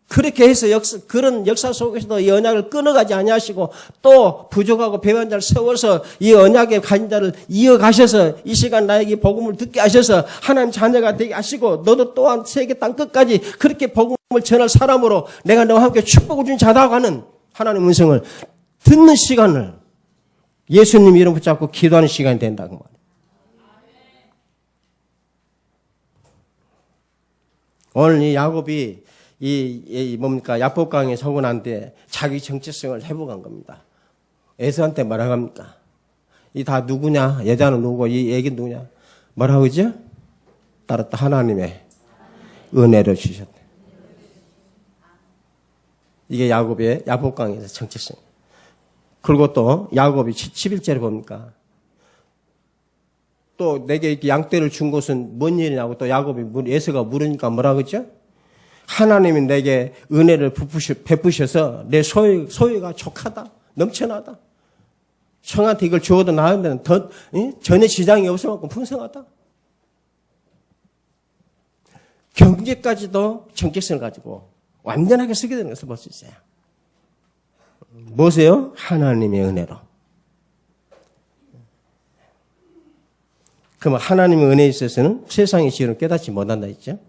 그렇게 해서 그런 역사 속에서도 이 언약을 끊어가지 아니하시고 또 부족하고 배반한 자를 세워서 이 언약의 가진 자를 이어가셔서 이 시간 나에게 복음을 듣게 하셔서 하나님 자녀가 되게 하시고 너도 또한 세계 땅 끝까지 그렇게 복음을 전할 사람으로 내가 너와 함께 축복을 준 자다고 하는 하나님의 음성을 듣는 시간을 예수님 이름 붙잡고 기도하는 시간이 된다고 말이에요. 오늘 이 야곱이 야복강에 서고 난 뒤에 자기 정체성을 회복한 겁니다. 에서한테 뭐라고 합니까? 이 다 누구냐? 여자는 누구고 이 애기 누구냐? 뭐라고 그러죠? 따랐다 하나님의 은혜를 주셨다. 이게 야곱의 야복강에서 정체성. 그리고 또 야곱이 11절에 봅니까? 또 내게 이렇게 양떼를 준 것은 뭔 일이냐고 또 야곱이 에서가 물으니까 뭐라고 그러죠? 하나님이 내게 은혜를 베푸셔서 내 소유가 족하다, 넘쳐나다. 형한테 이걸 주어도 나으면 더 전혀 지장이 없을 만큼 풍성하다. 경제까지도 정체성을 가지고 완전하게 쓰게 되는 것을 볼 수 있어요. 뭐세요? 하나님의 은혜로. 그러면 하나님의 은혜에 있어서는 세상의 지혜는 깨닫지 못한다 했죠.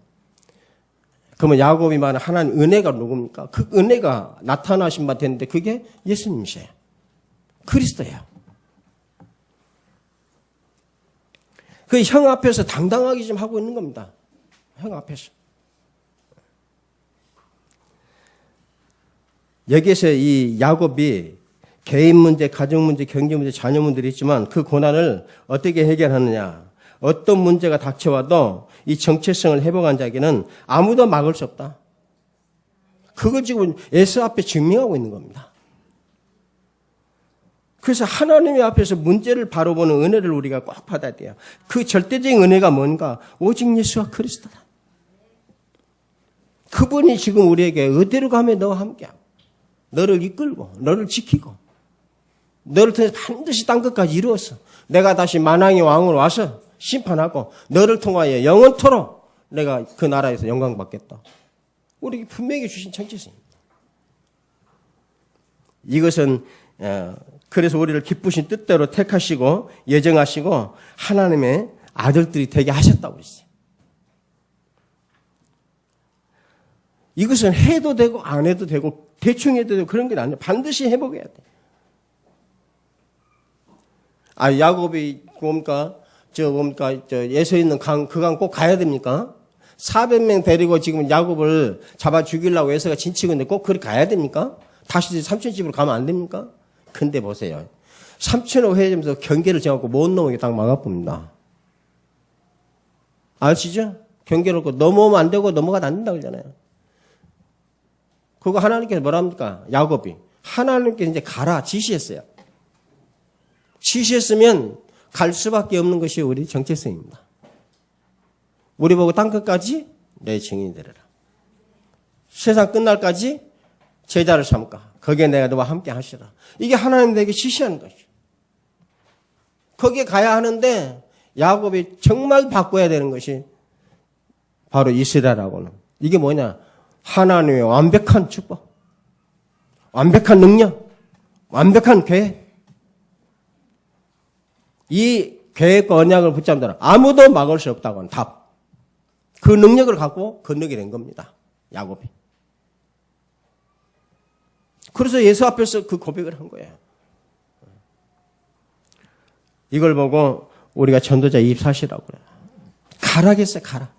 그러면 야곱이 말하는 하나님 은혜가 누굽니까? 그 은혜가 나타나신 바 됐는데 그게 예수님이세요. 그리스도예요. 그 형 앞에서 당당하게 좀 하고 있는 겁니다. 형 앞에서. 여기에서 이 야곱이 개인 문제, 가정 문제, 경제 문제, 자녀 문제들이 있지만 그 고난을 어떻게 해결하느냐. 어떤 문제가 닥쳐와도 이 정체성을 회복한 자에게는 아무도 막을 수 없다. 그걸 지금 예수 앞에 증명하고 있는 겁니다. 그래서 하나님의 앞에서 문제를 바로 보는 은혜를 우리가 꼭 받아야 돼요. 그 절대적인 은혜가 뭔가? 오직 예수와 그리스도다. 그분이 지금 우리에게 어디로 가면 너와 함께하고 너를 이끌고 너를 지키고 너를 통해서 반드시 땅 끝까지 이루어서 내가 다시 만왕의 왕으로 와서 심판하고 너를 통하여 영원토록 내가 그 나라에서 영광 받겠다. 우리에게 분명히 주신 정체성입니다. 이것은 그래서 우리를 기쁘신 뜻대로 택하시고 예정하시고 하나님의 아들들이 되게 하셨다고 그랬어요. 이것은 해도 되고 안 해도 되고 대충 해도 되고 그런 게 아니에요. 반드시 회복해야 돼. 야곱이 예서 있는 강, 그 강 꼭 가야 됩니까? 400명 데리고 지금 야곱을 잡아 죽이려고 에서가 진치고 있는데 꼭 그렇게 가야 됩니까? 다시 삼촌 집으로 가면 안 됩니까? 근데 보세요. 삼촌하고 헤어지면서 경계를 정하고 못 넘어오게 딱 막아봅니다. 아시죠? 경계를 놓고 넘어오면 안 되고 넘어가도 안 된다고 그러잖아요. 그거 하나님께서 뭐라 합니까? 야곱이. 하나님께서 이제 가라 지시했어요. 지시했으면 갈 수밖에 없는 것이 우리 정체성입니다. 우리 보고 땅끝까지 내 증인이 되리라. 세상 끝날까지 제자를 삼까. 거기에 내가 너와 함께 하시라. 이게 하나님 내게 지시하는 것이죠. 거기에 가야 하는데 야곱이 정말 바꿔야 되는 것이 바로 이스라엘하고는 이게 뭐냐? 하나님의 완벽한 축복, 완벽한 능력, 완벽한 계획. 이 계획과 언약을 붙잡는 아무도 막을 수 없다고 하는 답. 그 능력을 갖고 건너게 된 겁니다. 야곱이. 그래서 예수 앞에서 그 고백을 한 거예요. 이걸 보고 우리가 전도자 24시라고 그래요. 가라겠어요, 가라.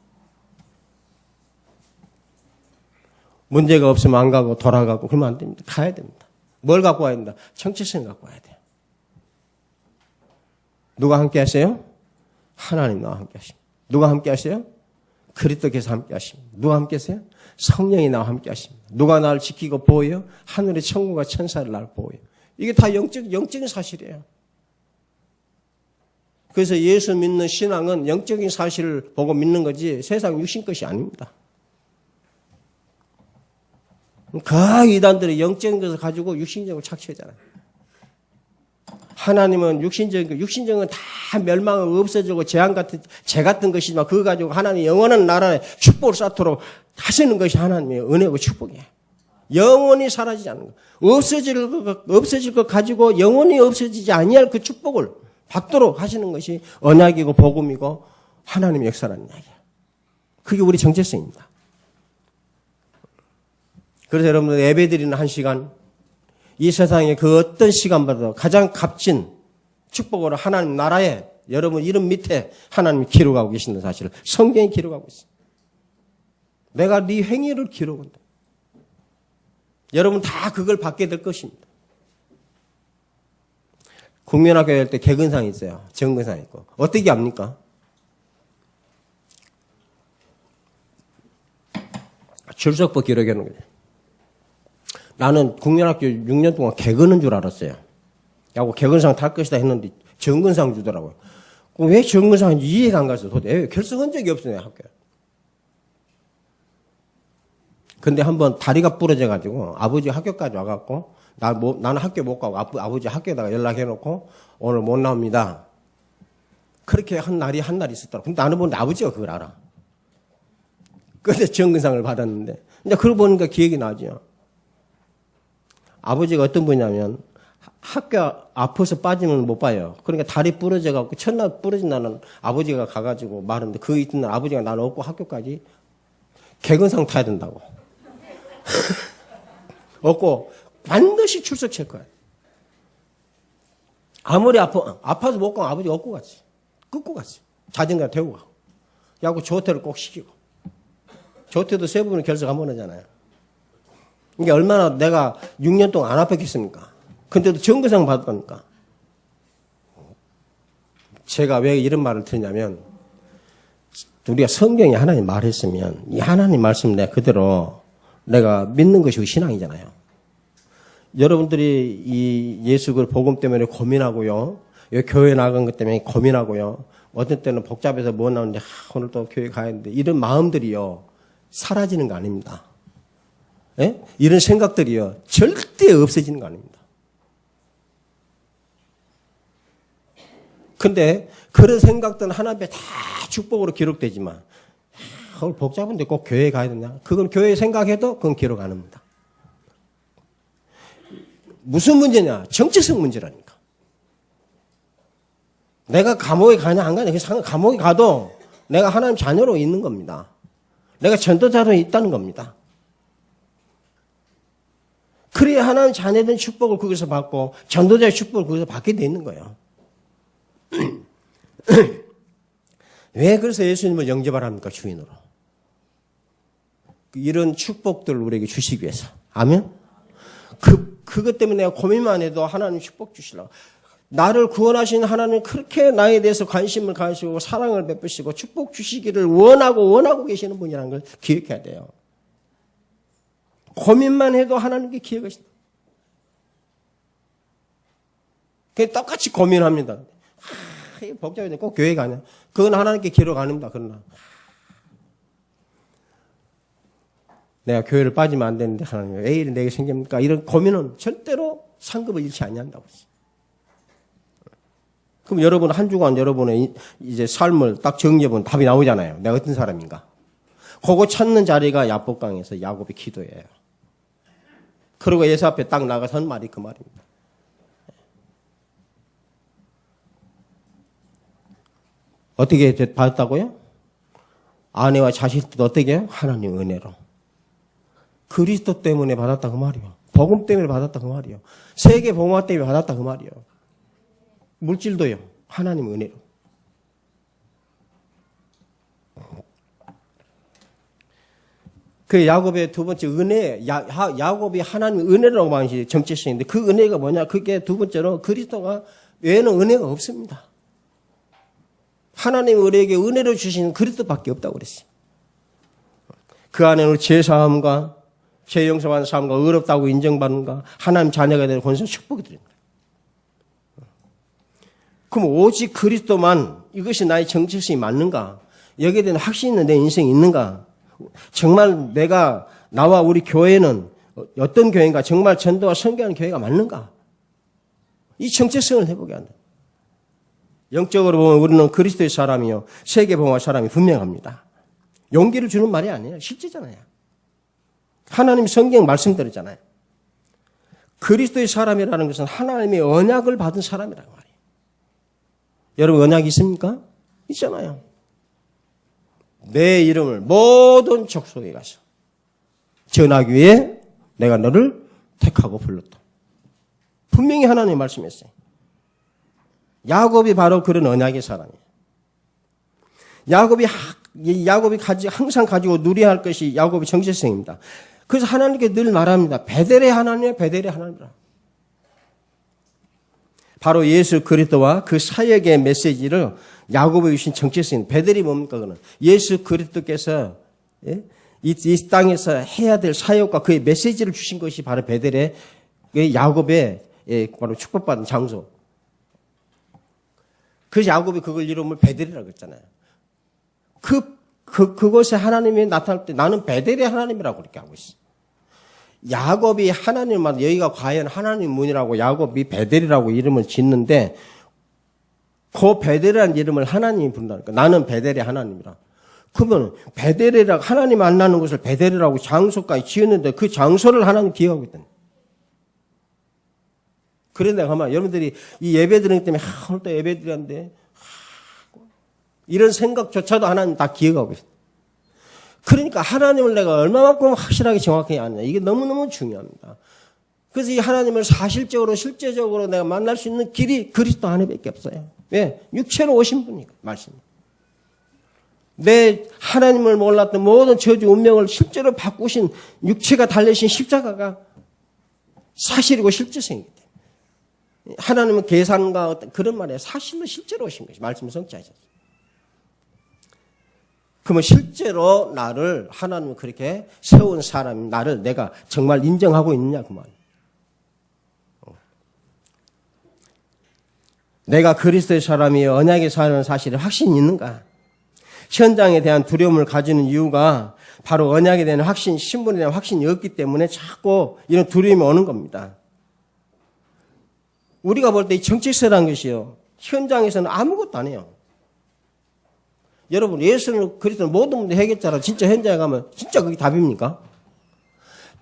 문제가 없으면 안 가고 돌아가고 그러면 안 됩니다. 가야 됩니다. 뭘 갖고 와야 된다? 정체성을 갖고 와야 돼요. 누가 함께 하세요? 하나님 나와 함께 하십니다. 누가 함께 하세요? 그리스도께서 함께 하십니다. 누가 함께 하세요? 성령이 나와 함께 하십니다. 누가 나를 지키고 보호해요? 하늘의 천국과 천사를 나를 보호해요. 이게 다 영적인 사실이에요. 그래서 예수 믿는 신앙은 영적인 사실을 보고 믿는 거지 세상 육신 것이 아닙니다. 그 이단들이 영적인 것을 가지고 육신적으로 착취하잖아요. 하나님은 육신적은 다 멸망을 없어지고 재 같은 것이지만 그거 가지고 하나님 영원한 나라에 축복을 쌓도록 하시는 것이 하나님의 은혜고 축복이에요. 영원히 사라지지 않는 거. 없어질 것 가지고 영원히 없어지지 아니할 그 축복을 받도록 하시는 것이 언약이고 복음이고 하나님의 역사라는 이야기예요. 그게 우리 정체성입니다. 그래서 여러분들 예배드리는 한 시간, 이 세상의 그 어떤 시간보다도 가장 값진 축복으로 하나님 나라에 여러분 이름 밑에 하나님이 기록하고 계시는 사실을 성경이 기록하고 있습니다. 내가 네 행위를 기록한다. 여러분 다 그걸 받게 될 것입니다. 국민학교 할 때 개근상이 있어요. 정근상이 있고. 어떻게 합니까? 출석부 기록해놓은 거예요. 나는 국민학교 6년 동안 개근인 줄 알았어요. 야구 개근상 탈 것이다 했는데 정근상 주더라고요. 왜 정근상인지 이해가 안 가서 도대체 결석한 적이 없어요, 학교에. 근데 한번 다리가 부러져가지고 아버지 학교까지 와갖고 나는 학교 못 가고 아버지 학교에다가 연락해놓고 오늘 못 나옵니다. 그렇게 한 날이 있었더라고. 근데 나는 보는데 아버지가 그걸 알아. 근데 정근상을 받았는데 이제 그러고 보니까 기억이 나죠. 아버지가 어떤 분이냐면 학교 아파서 빠지면 못 봐요. 그러니까 다리 부러져갖고 첫날 부러진 날은 아버지가 가가지고 말하는데 그 이튿날 아버지가 나를 업고 학교까지 개근상 타야 된다고. 업고 반드시 출석할 거야. 아무리 아파서 못 가면 아버지가 업고 갔지. 끊고 갔지. 자전거 태우고 가고. 야구 조퇴를 꼭 시키고. 조퇴도 세 부분 결석 한 번 하잖아요. 이게 얼마나 내가 6년 동안 안 아팠겠습니까? 근데도 정근상 받았다니까. 제가 왜 이런 말을 드리냐면, 우리가 성경에 하나님 말했으면, 이 하나님 말씀 내가 그대로 내가 믿는 것이 신앙이잖아요. 여러분들이 이 예수 그 복음 때문에 고민하고요. 여기 교회 나간 것 때문에 고민하고요. 어떤 때는 복잡해서 뭐 나오는데, 오늘 또 교회 가야 하는데, 이런 마음들이요. 사라지는 거 아닙니다. 예? 이런 생각들이요. 절대 없어지는 거 아닙니다. 근데 그런 생각들은 하나님의 다 축복으로 기록되지만 그걸 복잡한데 꼭 교회에 가야 되냐? 그건 교회에 생각해도 그건 기록 안 합니다. 무슨 문제냐? 정체성 문제라니까. 내가 감옥에 가냐 안 가냐? 감옥에 가도 내가 하나님 자녀로 있는 겁니다. 내가 전도자로 있다는 겁니다. 그래야 하나님 자녀된 축복을 거기서 받고 전도자의 축복을 거기서 받게 돼 있는 거예요. 왜 그래서 예수님을 영접하랍니까? 주인으로. 이런 축복들을 우리에게 주시기 위해서. 아멘? 그것 때문에 내가 고민만 해도 하나님 축복 주시려고. 나를 구원하신 하나님 그렇게 나에 대해서 관심을 가지시고 사랑을 베푸시고 축복 주시기를 원하고 계시는 분이라는 걸 기억해야 돼요. 고민만 해도 하나님께 기억하신다. 그냥 똑같이 고민합니다. 복잡해. 꼭 교회가 아니야. 그건 하나님께 기록 아닙니다. 그러나. 내가 교회를 빠지면 안 되는데 하나님 왜 이리 내게 생깁니까? 이런 고민은 절대로 상급을 잃지 아니한다고 했어요. 그럼 여러분 한 주간 여러분의 이제 삶을 딱 정리해보면 답이 나오잖아요. 내가 어떤 사람인가. 그거 찾는 자리가 야복강에서 야곱의 기도예요. 그리고 예수 앞에 딱 나가서 한 말이 그 말입니다. 어떻게 받았다고요? 아내와 자식도 어떻게 해요? 하나님 은혜로. 그리스도 때문에 받았다 그 말이요. 복음 때문에 받았다 그 말이요. 세계 복음화 때문에 받았다 그 말이요. 물질도요. 하나님 은혜로. 그 야곱의 두 번째 은혜, 야곱이 하나님 은혜라고 하는 것이 정체성인데 그 은혜가 뭐냐? 그게 두 번째로 그리스도가 외에는 은혜가 없습니다. 하나님 우리에게 은혜로 주시는 그리스도밖에 없다고 그랬어요. 그 안에는 죄사함과 죄 용서받는 삶과 의롭다고 인정받는가 하나님 자녀가 되는 권세 축복이 드립니다. 그럼 오직 그리스도만 이것이 나의 정체성이 맞는가? 여기에 대한 확신 있는 내 인생이 있는가? 정말 나와 우리 교회는 어떤 교회인가? 정말 전도와 선교하는 교회가 맞는가? 이 정체성을 해보게 한다. 영적으로 보면 우리는 그리스도의 사람이요 세계 복음화 사람이 분명합니다. 용기를 주는 말이 아니에요. 실제잖아요. 하나님 성경 말씀대로잖아요. 그리스도의 사람이라는 것은 하나님의 언약을 받은 사람이란 말이에요. 여러분 언약이 있습니까? 있잖아요. 내 이름을 모든 족속에 가서 전하기 위해 내가 너를 택하고 불렀다. 분명히 하나님이 말씀했어요. 야곱이 바로 그런 언약의 사람이에요. 야곱이 항상 가지고 누려야 할 것이 야곱의 정체성입니다. 그래서 하나님께 늘 말합니다. 베델의 하나님이야, 베델의 하나님이라. 바로 예수 그리스도와 그 사역의 메시지를 야곱에 주신 정체성입니다. 베델이 뭡니까? 그는 예수 그리스도께서 이 땅에서 해야 될 사역과 그의 메시지를 주신 것이 바로 베델의 야곱의 바로 축복받은 장소. 그래서 야곱이 그걸 이름을 베델이라고 했잖아요. 그곳에 하나님이 나타날 때 나는 베델의 하나님이라고 그렇게 하고 있어. 야곱이 하나님만 여기가 과연 하나님 문이라고 야곱이 베델이라고 이름을 짓는데 그 베델이라는 이름을 하나님이 부른다니까. 나는 베델의 하나님이라. 그러면 베델이라고 하나님 만나는 곳을 베델이라고 장소까지 지었는데 그 장소를 하나님 기억하고 있다니. 그래 내가 가만 여러분들이 이 예배 드리기 때문에 오늘 또 예배 드렸는데 이런 생각조차도 하나님 다 기억하고 있어요. 그러니까 하나님을 내가 얼마만큼 확실하게 정확하게 아느냐. 이게 너무너무 중요합니다. 그래서 이 하나님을 사실적으로 실제적으로 내가 만날 수 있는 길이 그리스도 안에밖에 없어요. 왜? 육체로 오신 분이니까 말씀. 내 하나님을 몰랐던 모든 저주 운명을 실제로 바꾸신 육체가 달리신 십자가가 사실이고 실제성이기 때문에 하나님은 계산과 어떤 그런 말에 사실로 실제로 오신 것이 말씀을 성취하셨어요. 그러면 실제로 나를 하나님은 그렇게 세운 사람이 나를 내가 정말 인정하고 있느냐 그 말이에요. 내가 그리스도의 사람이요 언약의 사람인 사실에 확신이 있는가? 현장에 대한 두려움을 가지는 이유가 바로 언약에 대한 확신, 신분에 대한 확신이 없기 때문에 자꾸 이런 두려움이 오는 겁니다. 우리가 볼 때 이 정체성이라는 것이요. 현장에서는 아무것도 안 해요. 여러분 예수는 그리스도는 모든 문제 해결자라 진짜 현장에 가면 진짜 그게 답입니까?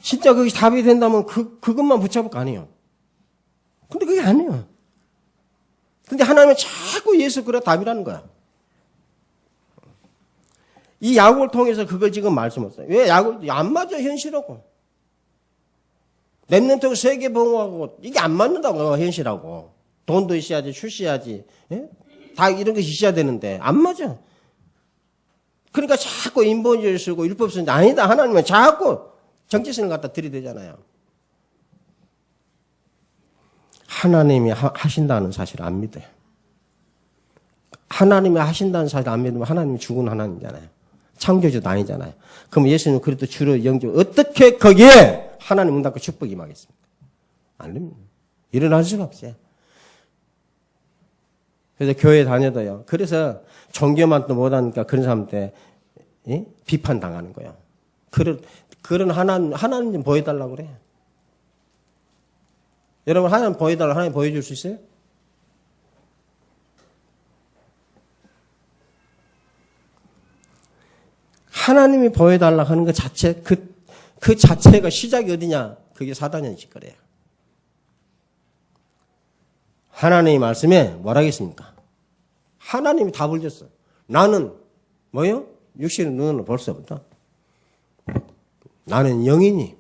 진짜 그게 답이 된다면 그것만 붙잡을 거 아니에요. 근데 그게 아니에요. 근데 하나님은 자꾸 예수 그래 답이라는 거야. 이 야곱을 통해서 그걸 지금 말씀하셨어요. 왜 야곱이 안 맞아 현실하고. 렘넌트하고 세계 봉하고 이게 안 맞는다고 현실하고. 돈도 있어야지 출시해야지. 예? 다 이런 것이 있어야 되는데 안 맞아. 그러니까 자꾸 인본주의를 쓰고 율법 쓰는데 아니다. 하나님은 자꾸 정체성을 갖다 들이대잖아요. 하나님이 하신다는 사실을 안 믿어요. 하나님이 하신다는 사실을 안 믿으면 하나님이 죽은 하나님이잖아요. 창조주도 아니잖아요. 그럼 예수님은 그래도 주로 영접 어떻게 거기에 하나님 응답과 축복이 임하겠습니까? 안 됩니다. 일어날 수가 없어요. 그래서 교회 다녀도요. 그래서 종교만 또 못하니까 그런 사람한테 비판당하는 거예요. 그런 하나님 좀 보여달라고 그래. 여러분, 하나님 보여달라고 하나님 보여줄 수 있어요? 하나님이 보여달라고 하는 것 자체, 그 자체가 시작이 어디냐? 그게 사단의 짓거리예요. 하나님의 말씀에 뭐라 하겠습니까? 하나님이 답을 줬어. 나는 뭐요? 육신의 눈으로 볼 수 없다. 나는 영이니.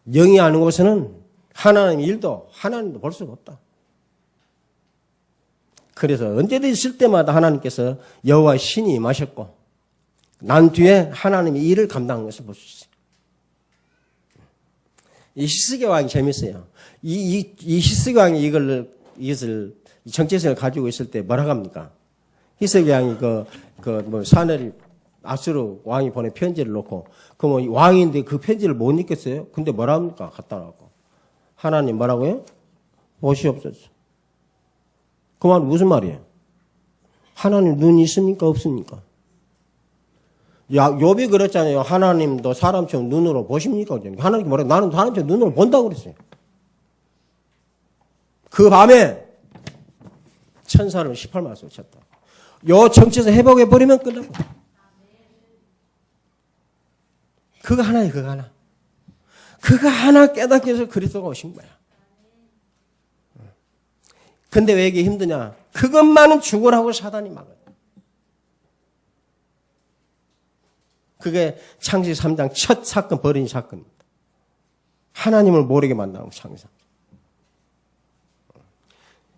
영이 아는 곳에는 하나님 일도 하나님도 볼 수가 없다. 그래서 언제든지 있을 때마다 하나님께서 여호와의 신이 임하셨고 난 뒤에 하나님이 일을 감당한 것을 볼 수 있어요. 이 히스기 왕이 재밌어요. 이 히스기 왕이 이것을 정체성을 가지고 있을 때 뭐라고 합니까? 히스기 왕이 사내리 아수르 왕이 보낸 편지를 놓고 왕인데 그 편지를 못 읽겠어요? 근데 뭐라 합니까? 갖다 놨고 하나님 뭐라고요? 보시옵소서. 그 말은 무슨 말이에요? 하나님 눈이 있습니까? 없습니까? 욥이 그랬잖아요. 하나님도 사람처럼 눈으로 보십니까? 하나님께 뭐라고? 나는 사람처럼 눈으로 본다고 그랬어요. 그 밤에 천사를 18마스로 쳤다. 요 정체에서 회복해버리면 끝나고. 그거 하나예요, 그거 하나. 그거 하나 깨닫기 위해서 그리스도가 오신 거야. 근데 왜 이게 힘드냐? 그것만은 죽으라고 사단이 막아요. 그게 창세기 3장 첫 사건, 벌인 사건입니다. 하나님을 모르게 만나는 창세기.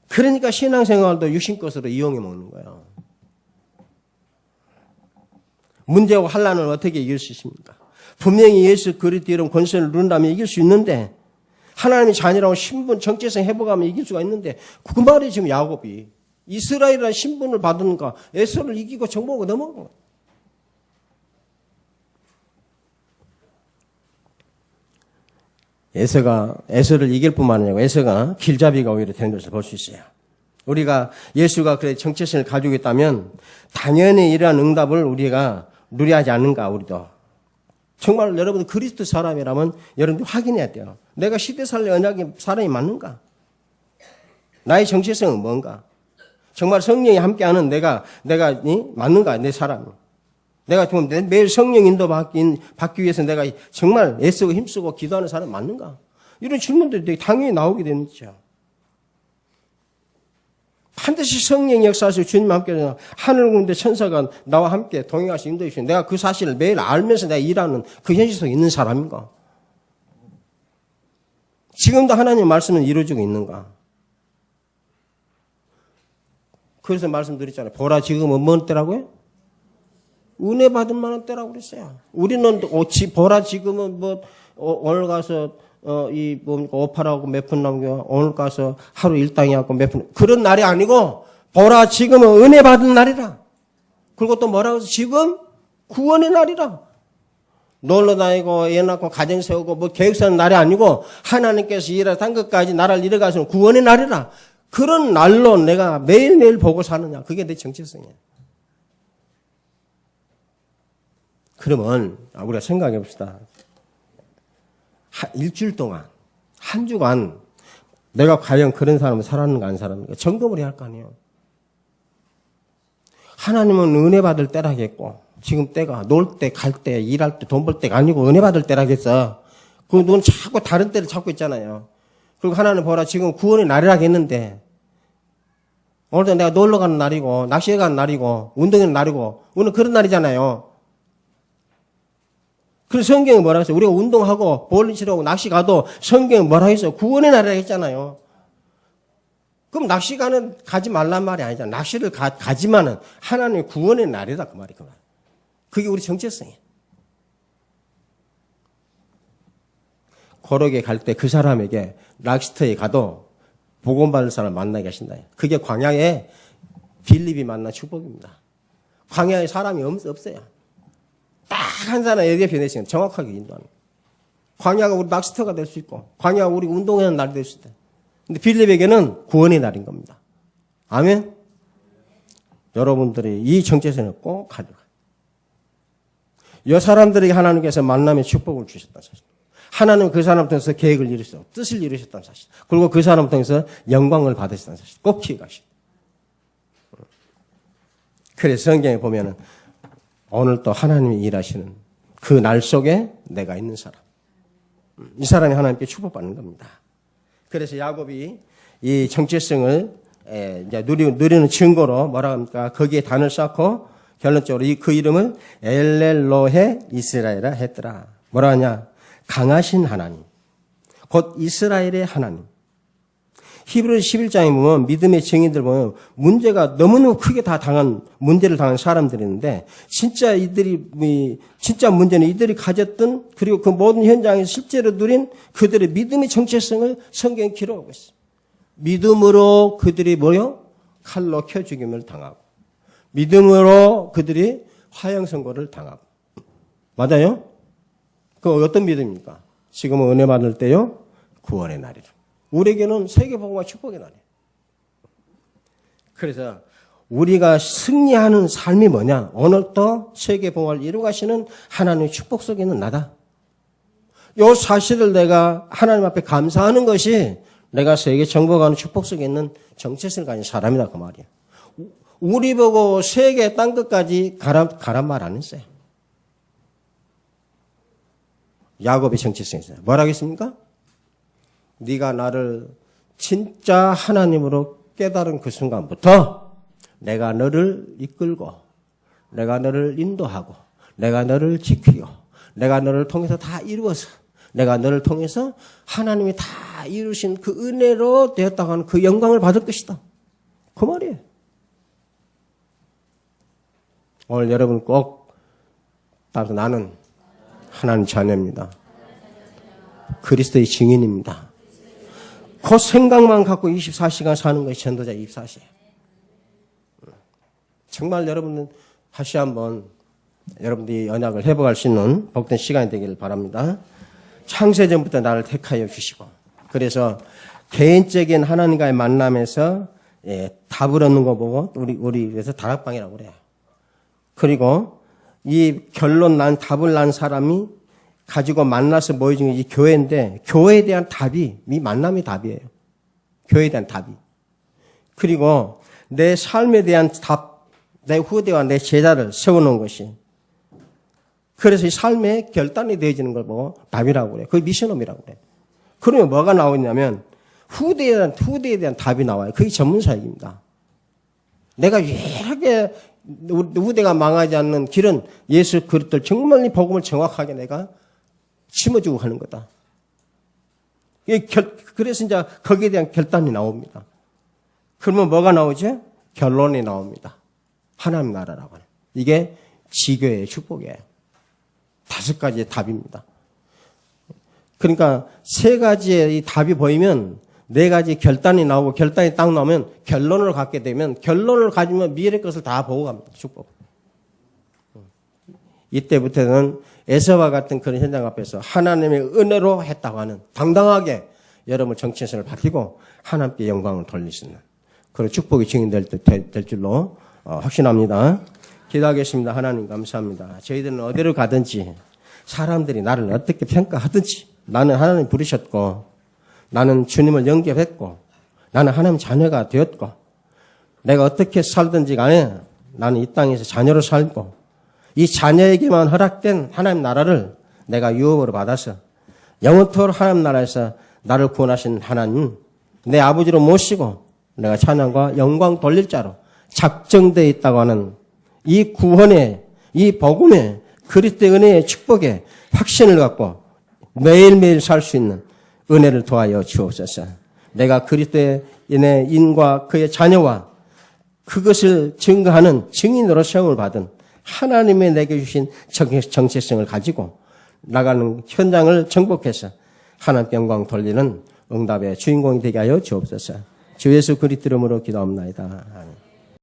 그러니까 신앙생활도 육신 것으로 이용해 먹는 거예요. 문제와 환난을 어떻게 이길 수 있습니까? 분명히 예수 그리스도 이름 권세를 누른다면 이길 수 있는데 하나님의 자녀라고 신분 정체성 회복하면 이길 수가 있는데 그 말이 지금 야곱이 이스라엘이라는 신분을 받으니까 에서를 이기고 정복하고 넘어간 거예요. 에서를 이길 뿐만 아니라 에서가 길잡이가 오히려 된 것을 볼 수 있어요. 우리가 예수가 그래 정체성을 가지고 있다면 당연히 이러한 응답을 우리가 누려하지 않는가 우리도. 정말 여러분 그리스도 사람이라면 여러분들 확인해야 돼요. 내가 시대살래 언약의 사람이 맞는가? 나의 정체성은 뭔가? 정말 성령이 함께하는 내가 맞는가? 내 사람이. 내가 정말 매일 성령 인도 받기 위해서 내가 정말 애쓰고 힘쓰고 기도하는 사람 맞는가? 이런 질문들이 당연히 나오게 되는 거죠. 반드시 성령이 역사하시고 주님 함께 하늘 군대 천사가 나와 함께 동행하시 인도해 주시는 내가 그 사실을 매일 알면서 내가 일하는 그 현실 속에 있는 사람인가? 지금도 하나님의 말씀은 이루어지고 있는가? 그래서 말씀드렸잖아요. 보라 지금은 뭔 때라고요? 은혜 받을 만한 때라고 그랬어요. 우리는 보라 지금은 오늘 가서 오파라고 몇 푼 남겨 오늘 가서 하루 일당이하고 몇 푼 그런 날이 아니고 보라 지금은 은혜 받은 날이라. 그리고 또 뭐라고 해서 지금 구원의 날이라. 놀러 다니고 애 낳고 가정 세우고 계획 세우는 날이 아니고 하나님께서 일하신 것까지 나라를 이뤄가시는 구원의 날이라. 그런 날로 내가 매일매일 보고 사느냐. 그게 내 정체성이야. 그러면 우리가 생각해 봅시다. 일주일 동안 한 주간 내가 과연 그런 사람을 살았는가 안 살았는가 점검을 해야 할 거 아니에요. 하나님은 은혜 받을 때라겠고 지금 때가 놀 때, 갈 때, 일할 때, 돈 벌 때가 아니고 은혜 받을 때라겠어. 넌 자꾸 다른 때를 찾고 있잖아요. 그리고 하나님 보라 지금 구원의 날이라겠는데 오늘도 내가 놀러 가는 날이고 낚시에 가는 날이고 운동하는 날이고 오늘 그런 날이잖아요. 그래서 성경이 뭐라 했어요? 우리가 운동하고 볼링 치러고 낚시 가도 성경이 뭐라 했어요? 구원의 날이라고 했잖아요. 그럼 낚시 가지 말란 말이 아니잖아. 낚시를 가지만은 하나님의 구원의 날이다. 그 말이 그 말. 그게 우리 정체성이에요. 고록에 갈 때 그 사람에게 낚시터에 가도 복음받을 사람 만나게 하신다. 그게 광야에 빌립이 만난 축복입니다. 광야에 사람이 없어요. 딱 한 사람 에게 변해지면 정확하게 인도하는 거예요. 광야가 우리 낚시터가 될 수 있고 광야가 우리 운동하는 날이 될 수 있다. 근데 빌립에게는 구원의 날인 겁니다. 아멘? 여러분들이 이 정체성을 꼭 가져가. 이 사람들에게 하나님께서 만남의 축복을 주셨다는 사실. 하나님은 그 사람 통해서 계획을 이루셨다. 뜻을 이루셨다는 사실. 그리고 그 사람 통해서 영광을 받으셨다는 사실. 꼭 기억하시오. 그래서 성경에 보면은 오늘 또 하나님이 일하시는 그 날 속에 내가 있는 사람. 이 사람이 하나님께 축복받는 겁니다. 그래서 야곱이 이 정체성을 이제 누리는 증거로 뭐라 합니까? 거기에 단을 쌓고 결론적으로 그 이름을 엘렐로헤 이스라엘이라 했더라. 뭐라 하냐? 강하신 하나님. 곧 이스라엘의 하나님. 히브리 11장에 보면 믿음의 증인들 보면 문제가 너무너무 크게 문제를 당한 사람들이 있는데 진짜 문제는 이들이 가졌던 그리고 그 모든 현장에서 실제로 누린 그들의 믿음의 정체성을 성경에 기록하고 있어요. 믿음으로 그들이 칼로 켜 죽임을 당하고 믿음으로 그들이 화형 선고를 당하고 맞아요? 그 어떤 믿음입니까? 지금은 은혜 받을 때요? 구원의 날이라. 우리에게는 세계복음과 축복의 날이에요. 그래서 우리가 승리하는 삶이 뭐냐? 오늘도 세계복음을 이루가시는 하나님의 축복 속에 있는 나다. 이 사실을 내가 하나님 앞에 감사하는 것이 내가 세계 정복하는 축복 속에 있는 정체성을 가진 사람이다 그 말이에요. 우리 보고 세계 땅 끝까지 가란 말 안 했어요. 야곱의 정체성이 있어요. 뭐라 하겠습니까? 네가 나를 진짜 하나님으로 깨달은 그 순간부터 내가 너를 이끌고 내가 너를 인도하고 내가 너를 지키고 내가 너를 통해서 다 이루어서 내가 너를 통해서 하나님이 다 이루신 그 은혜로 되었다고 하는 그 영광을 받을 것이다. 그 말이에요. 오늘 여러분 꼭 따라서 나는 하나님 자녀입니다. 그리스도의 증인입니다. 그 생각만 갖고 24시간 사는 것이 전도자 24시예요. 정말 여러분은 다시 한번 여러분들이 언약을 회복할 수 있는 복된 시간이 되기를 바랍니다. 창세전부터 나를 택하여 주시고 그래서 개인적인 하나님과의 만남에서 답을 얻는 거 보고 우리 그래서 다락방이라고 그래요. 그리고 이 답을 난 사람이 가지고 만나서 모여진 게 이 교회인데 교회에 대한 답이 이 만남이 답이에요. 교회에 대한 답이. 그리고 내 삶에 대한 답, 내 후대와 내 제자를 세워놓은 것이 그래서 이 삶의 결단이 되어지는 걸 보고 답이라고 그래요. 그게 미션홈이라고 그래요. 그러면 뭐가 나오냐면 후대에 대한 답이 나와요. 그게 전문사역입니다. 내가 유일하게 후대가 망하지 않는 길은 예수 그리스도를 정말 이 복음을 정확하게 내가 심어주고 하는 거다. 그래서 이제 거기에 대한 결단이 나옵니다. 그러면 뭐가 나오죠? 결론이 나옵니다. 하나님 나라라고 하는. 이게 지교의 축복이에요. 5가지의 답입니다. 그러니까 3가지의 이 답이 보이면 4가지 결단이 나오고 결단이 딱 나오면 결론을 갖게 되면 결론을 가지면 미래의 것을 다 보고 갑니다. 축복. 이때부터는 에서와 같은 그런 현장 앞에서 하나님의 은혜로 했다고 하는 당당하게 여러분 정체성을 밝히고 하나님께 영광을 돌릴 수 있는 그런 축복이 증인될 줄로 확신합니다. 기도하겠습니다. 하나님 감사합니다. 저희들은 어디로 가든지 사람들이 나를 어떻게 평가하든지 나는 하나님 부르셨고 나는 주님을 영접했고 나는 하나님 자녀가 되었고 내가 어떻게 살든지 간에 나는 이 땅에서 자녀로 살고 이 자녀에게만 허락된 하나님 나라를 내가 유업으로 받아서 영원토록 하나님 나라에서 나를 구원하신 하나님 내 아버지로 모시고 내가 찬양과 영광 돌릴 자로 작정되어 있다고 하는 이 구원의 이 복음의 그리스도의 은혜의 축복의 확신을 갖고 매일매일 살 수 있는 은혜를 도하여 주옵소서. 내가 그리스도의 인과 그의 자녀와 그것을 증거하는 증인으로 세움을 받은 하나님의 내게 주신 정체성을 가지고 나가는 현장을 정복해서 하나님께 영광 돌리는 응답의 주인공이 되게 하여 주옵소서. 주 예수 그리스도 이름으로 기도합나이다. 아멘.